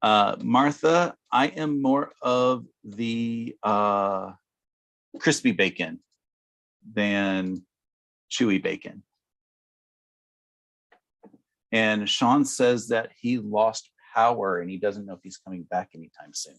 Martha, I am more of the crispy bacon than chewy bacon. And Sean says that he lost power and he doesn't know if he's coming back anytime soon.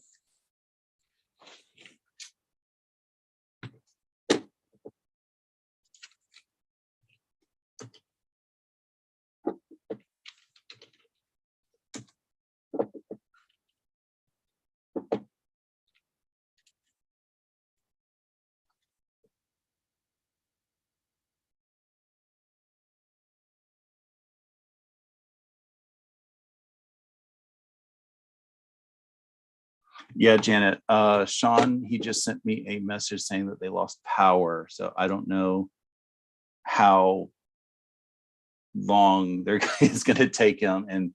Yeah, Janet. Sean, he just sent me a message saying that they lost power. So I don't know how long it's going to take him. And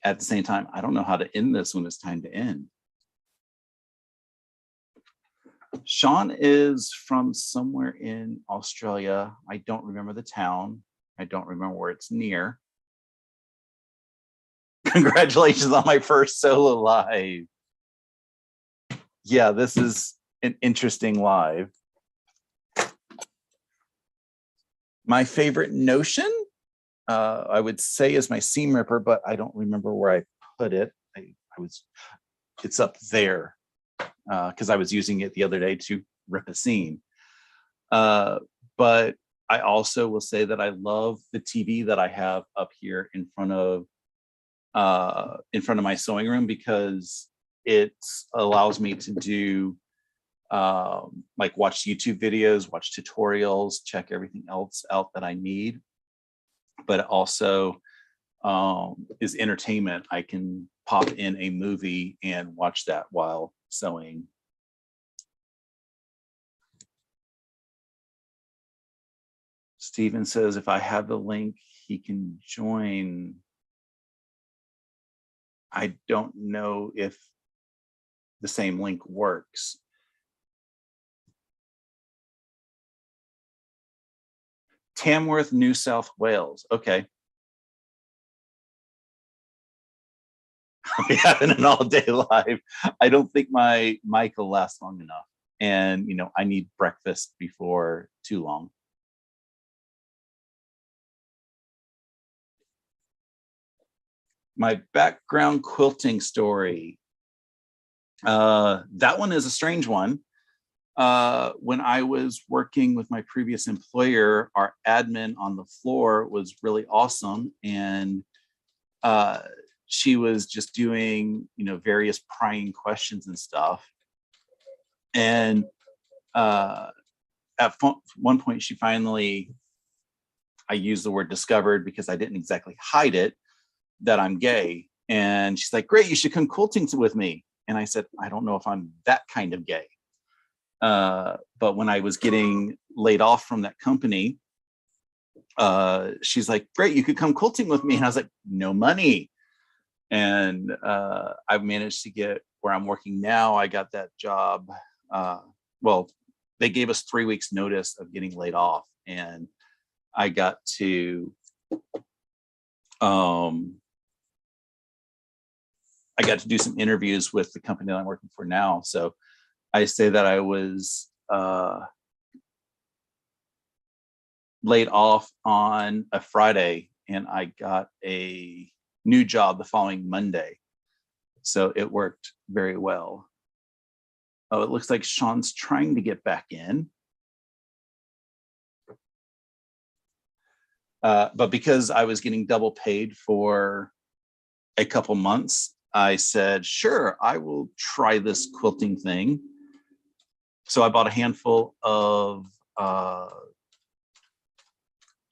at the same time, I don't know how to end this when it's time to end. Sean is from somewhere in Australia. I don't remember the town. I don't remember where it's near. Congratulations on my first solo live. Yeah, this is an interesting live. My favorite Notion, I would say, is my seam ripper, but I don't remember where I put it. It's up there because I was using it the other day to rip a seam. But I also will say that I love the TV that I have up here in front of my sewing room, because it allows me to do like watch YouTube videos, watch tutorials, check everything else out that I need. But it also is entertainment. I can pop in a movie and watch that while sewing. Steven says if I have the link, he can join. I don't know if the same link works. Tamworth, New South Wales. Okay. We're having an all-day live. I don't think my mic will last long enough. And, I need breakfast before too long. My background quilting story. That one is a strange one. When I was working with my previous employer, our admin on the floor was really awesome. And she was just doing, various prying questions and stuff. And at one point, she finally, I used the word discovered because I didn't exactly hide it, that I'm gay. And she's like, great, you should come quilting with me. And I said, I don't know if I'm that kind of gay. But when I was getting laid off from that company, she's like, great, you could come quilting with me. And I was like, no money. And I've managed to get where I'm working now. I got that job. Well, they gave us 3 weeks notice of getting laid off. And I got to I got to do some interviews with the company that I'm working for now. So I say that I was laid off on a Friday, and I got a new job the following Monday. So it worked very well. Oh, it looks like Sean's trying to get back in. But because I was getting double paid for a couple months, I said, sure, I will try this quilting thing. So I bought a handful of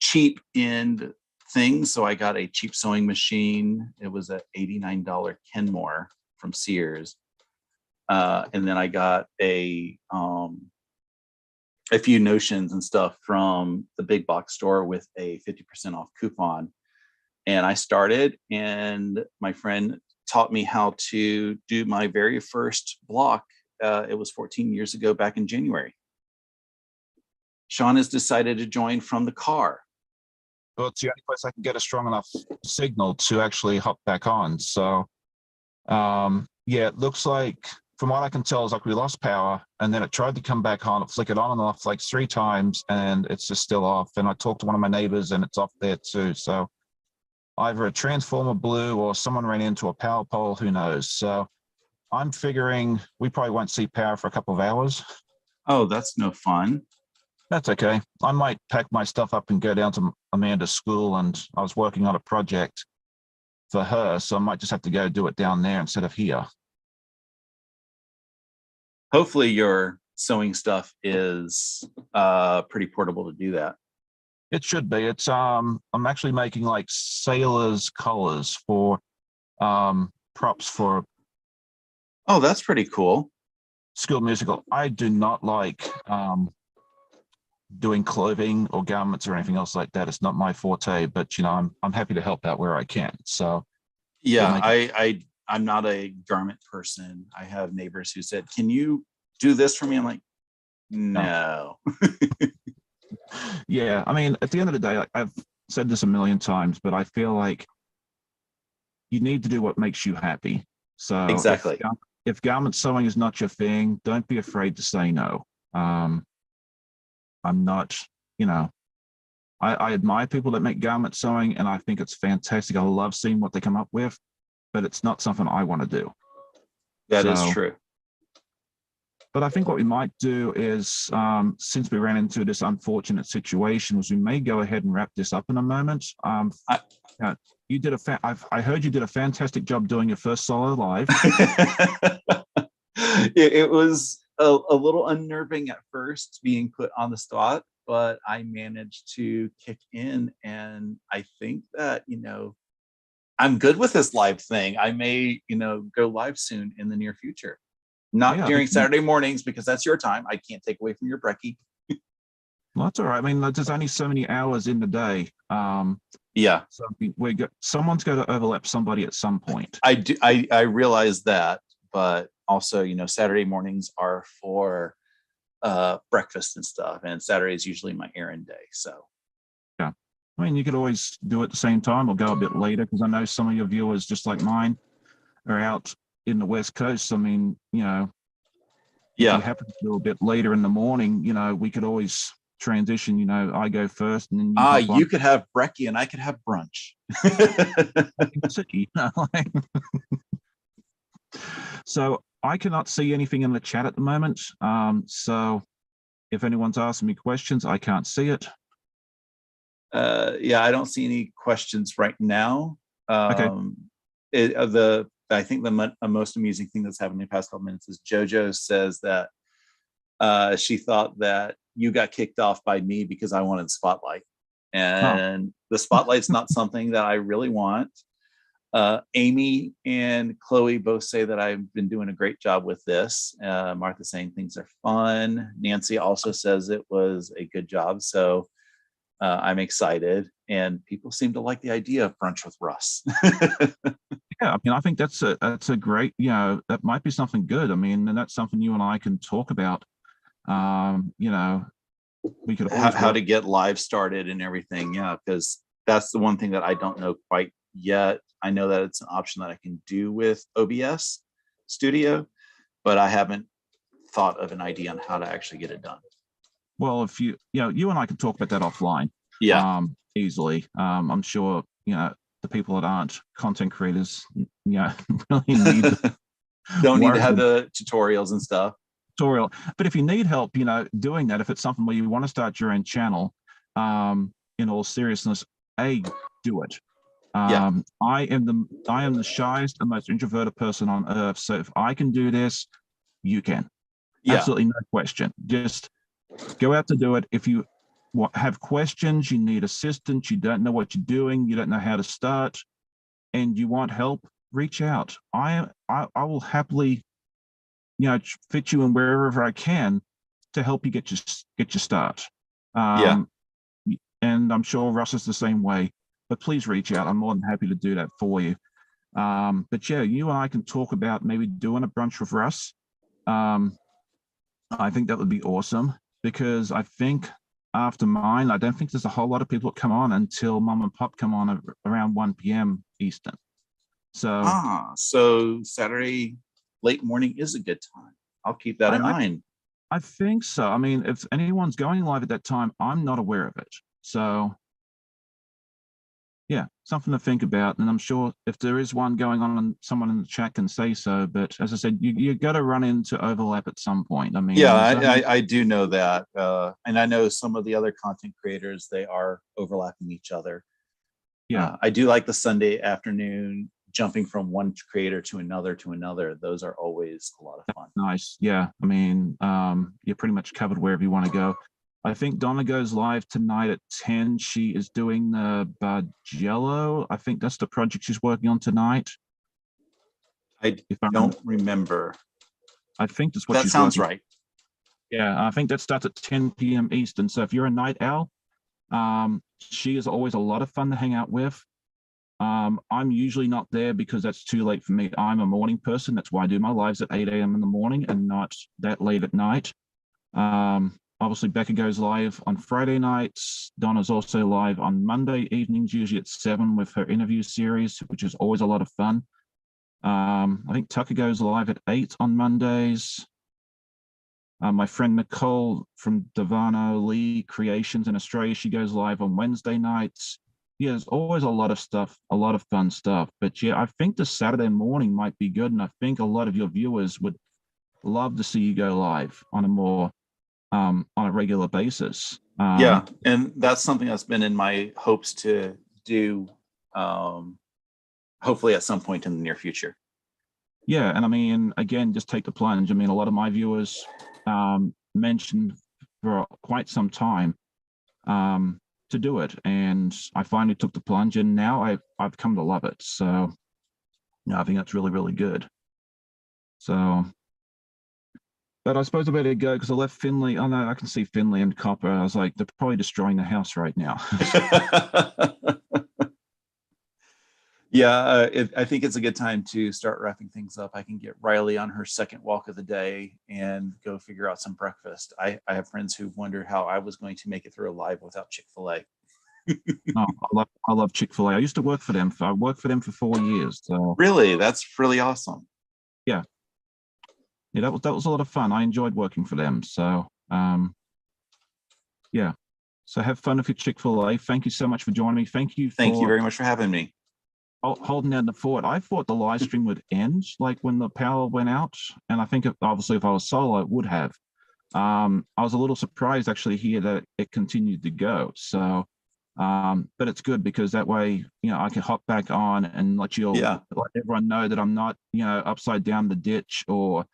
cheap end things. So I got a cheap sewing machine. It was an $89 Kenmore from Sears. And then I got a few notions and stuff from the big box store with a 50% off coupon. And I started, and my friend taught me how to do my very first block. It was 14 years ago, back in January. Sean has decided to join from the car. Well, it's the only place I can get a strong enough signal to actually hop back on. So, yeah, it looks like, from what I can tell, is like we lost power, and then it tried to come back on. It flickered on and off like 3 times, and it's just still off. And I talked to one of my neighbors, and it's off there too. So either a transformer blew or someone ran into a power pole, who knows. So I'm figuring we probably won't see power for a couple of hours. Oh, that's no fun. That's okay. I might pack my stuff up and go down to Amanda's school, and I was working on a project for her, so I might just have to go do it down there instead of here. Hopefully your sewing stuff is pretty portable to do that. It should be. It's I'm actually making like sailors' collars for props for Oh, that's pretty cool. School Musical. I do not like doing clothing or garments or anything else like that. It's not my forte, but you know, I'm happy to help out where I can. So yeah, I'm not a garment person. I have neighbors who said, can you do this for me? I'm like, no. Yeah, I mean, at the end of the day, I've said this a million times, but I feel like you need to do what makes you happy. So exactly. If garment sewing is not your thing, don't be afraid to say no. I'm not, you know, I admire people that make garment sewing, and I think it's fantastic. I love seeing what they come up with, but it's not something I want to do. That is true. But I think what we might do is, since we ran into this unfortunate situation, was we may go ahead and wrap this up in a moment. You did I heard you did a fantastic job doing your first solo live. It was a little unnerving at first, being put on the spot, but I managed to kick in, and I think that, you know, I'm good with this live thing. I may, you know, go live soon in the near future. Not during Saturday mornings, because that's your time. I can't take away from your Brekkie. Well, that's all right. I mean, there's only so many hours in the day. Yeah. So someone's got to overlap somebody at some point. I realize that, but also, you know, Saturday mornings are for breakfast and stuff, and Saturday is usually my errand day. So yeah, I mean, you could always do it at the same time or go a bit later, because I know some of your viewers, just like mine, are out in the West Coast. I mean, you know, yeah, if you happen to do a bit later in the morning, you know, we could always transition. You know, I go first, and then you could have Brekkie and I could have brunch. You know, like, so I cannot see anything in the chat at the moment. So if anyone's asking me questions, I can't see it. Yeah, I don't see any questions right now. Okay. I think the most amusing thing that's happened in the past couple minutes is JoJo says that she thought that you got kicked off by me because I wanted spotlight, and the spotlight's not something that I really want. Amy and Chloe both say that I've been doing a great job with this. Martha saying things are fun. Nancy also says it was a good job. So I'm excited, and people seem to like the idea of brunch with Russ. Yeah, I mean, I think that's a great, you know, that might be something good. I mean, and that's something you and I can talk about. You know, we could always how to get live started and everything. Yeah, because that's the one thing that I don't know quite yet. I know that it's an option that I can do with OBS Studio, but I haven't thought of an idea on how to actually get it done. Well, if you and I can talk about that offline. Yeah. Easily. I'm sure, the people that aren't content creators, really need Don't need to have worry the tutorials and stuff. tutorial. But if you need help, doing that, if it's something where you want to start your own channel, in all seriousness, do it. Yeah. I am the shyest and most introverted person on earth. So if I can do this, you can. Yeah. Absolutely no question. Just go out to do it. If you have questions, you need assistance, you don't know what you're doing, you don't know how to start, and you want help, reach out. I will happily, fit you in wherever I can to help you get your start. Yeah. And I'm sure Russ is the same way. But please reach out. I'm more than happy to do that for you. But yeah, you and I can talk about maybe doing a brunch with Russ. I think that would be awesome, because I think after mine, I don't think there's a whole lot of people that come on until Mom and Pop come on around 1 p.m. Eastern. So Saturday late morning is a good time. I'll keep that in mind. I think so. I mean, if anyone's going live at that time, I'm not aware of it. So yeah, something to think about. And I'm sure if there is one going on and someone in the chat can say so, but as I said, you got to run into overlap at some point. I mean, yeah, I do know that. And I know some of the other content creators, they are overlapping each other. Yeah. I do like the Sunday afternoon jumping from one creator to another. Those are always a lot of fun. Nice. Yeah. I mean, you're pretty much covered wherever you want to go. I think Donna goes live tonight at 10. She is doing the Bargello. I think that's the project she's working on tonight. I don't remember. I think that's what that sounds right. Yeah, I think that starts at 10 p.m. Eastern. So if you're a night owl, she is always a lot of fun to hang out with. I'm usually not there because that's too late for me. I'm a morning person. That's why I do my lives at 8 a.m. in the morning and not that late at night. Obviously, Becca goes live on Friday nights. Donna's also live on Monday evenings, usually at 7 with her interview series, which is always a lot of fun. I think Tucker goes live at 8 on Mondays. My friend Nicole from Devano Lee Creations in Australia, she goes live on Wednesday nights. Yeah, there's always a lot of stuff, a lot of fun stuff. But yeah, I think the Saturday morning might be good. And I think a lot of your viewers would love to see you go live on a regular basis. Yeah, and that's something that's been in my hopes to do, hopefully at some point in the near future. Yeah, and I mean, again, just take the plunge. I mean, a lot of my viewers mentioned for quite some time to do it, and I finally took the plunge, and now I've come to love it. So, I think that's really, really good. So, but I suppose I better go because I left Finley. Oh no, I can see Finley and Copper. I was like, they're probably destroying the house right now. Yeah, I think it's a good time to start wrapping things up. I can get Riley on her second walk of the day and go figure out some breakfast. I have friends who wondered how I was going to make it through a live without Chick-fil-A. Oh, I love Chick-fil-A. I used to work for them. I worked for them for 4 years. So really, that's really awesome. Yeah, that was a lot of fun. I enjoyed working for them. So yeah. So have fun with your Chick-fil-A. Thank you so much for joining me. Thank you very much for having me. Holding down the fort. I thought the live stream would end like when the power went out, and I think obviously if I was solo, it would have. I was a little surprised actually here that it continued to go. So, but it's good because that way, I can hop back on and let everyone know that I'm not, upside down the ditch or,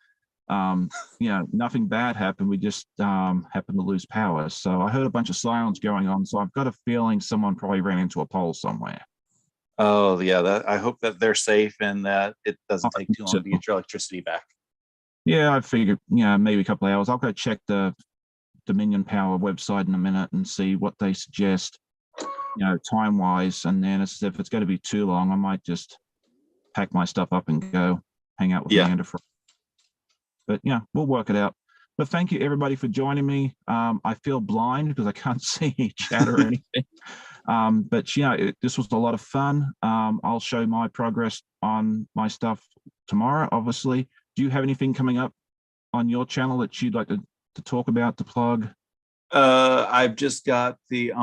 nothing bad happened. We just happened to lose power. So I heard a bunch of sirens going on. So I've got a feeling someone probably ran into a pole somewhere. Oh yeah, I hope that they're safe and that it doesn't take too long to get your electricity back. Yeah, I figured, maybe a couple of hours. I'll go check the Dominion Power website in a minute and see what they suggest, time-wise. And then if it's going to be too long, I might just pack my stuff up and go hang out with Amanda. But yeah, we'll work it out. But thank you everybody for joining me. I feel blind because I can't see chat or anything. But yeah, this was a lot of fun. I'll show my progress on my stuff tomorrow, obviously. Do you have anything coming up on your channel that you'd like to talk about, to plug? I've just got the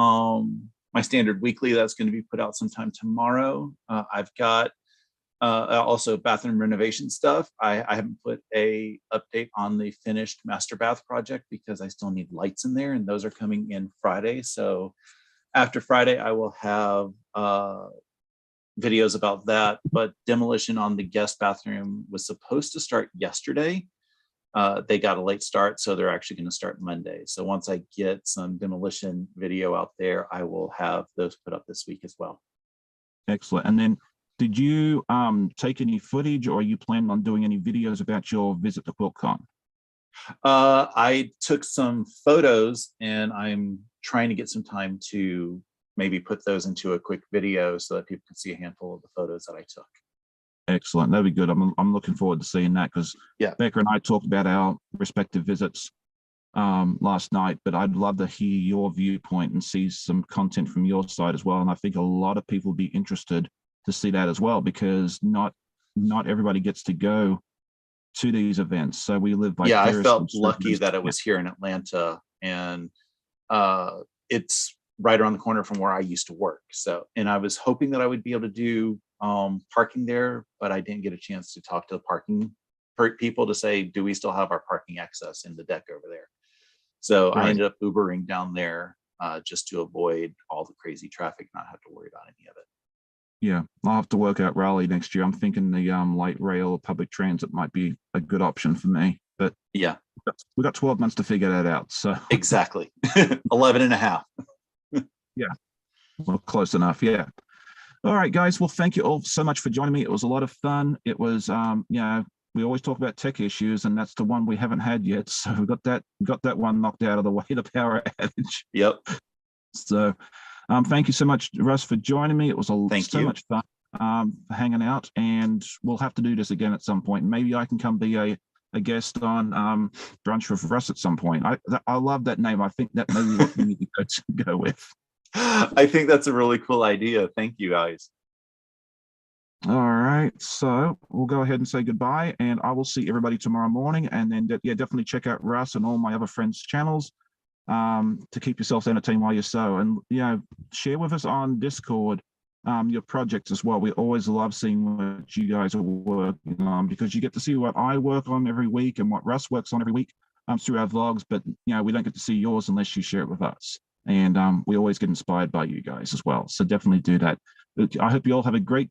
my standard weekly that's going to be put out sometime tomorrow. I've got also bathroom renovation stuff. I haven't put a update on the finished master bath project because I still need lights in there, and those are coming in Friday. So after Friday, I will have videos about that. But demolition on the guest bathroom was supposed to start yesterday. They got a late start, so they're actually going to start Monday. So once I get some demolition video out there, I will have those put up this week as well. Excellent. And then, did you take any footage, or are you planning on doing any videos about your visit to QuiltCon? I took some photos, and I'm trying to get some time to maybe put those into a quick video so that people can see a handful of the photos that I took. Excellent. That'd be good. I'm looking forward to seeing that, because Becca and I talked about our respective visits last night, but I'd love to hear your viewpoint and see some content from your side as well. And I think a lot of people will be interested to see that as well, because not everybody gets to go to these events. So we live by. Yeah, I felt lucky that it was here in Atlanta, and it's right around the corner from where I used to work. So, and I was hoping that I would be able to do parking there, but I didn't get a chance to talk to the parking people to say, do we still have our parking access in the deck over there? So I ended up Ubering down there just to avoid all the crazy traffic, not have to worry about any of it. Yeah, I'll have to work out Raleigh next year. I'm thinking the light rail or public transit might be a good option for me. But yeah, we got 12 months to figure that out. So exactly. 11 and a half. Yeah, well, close enough. Yeah. All right, guys. Well, thank you all so much for joining me. It was a lot of fun. It was, we always talk about tech issues, and that's the one we haven't had yet. So we got that one knocked out of the way, the power outage. Yep. So thank you so much, Russ, for joining me. It was so much fun for hanging out, and we'll have to do this again at some point. Maybe I can come be a guest on Brunch with Russ at some point. I love that name. I think that may be what we need to go with. I think that's a really cool idea. Thank you, guys. All right, so we'll go ahead and say goodbye, and I will see everybody tomorrow morning. And then, definitely check out Russ and all my other friends' channels to keep yourselves entertained while you sew. And share with us on Discord your projects as well. We always love seeing what you guys are working on, because you get to see what I work on every week and what Russ works on every week through our vlogs. But we don't get to see yours unless you share it with us. And we always get inspired by you guys as well. So definitely do that. I hope you all have a great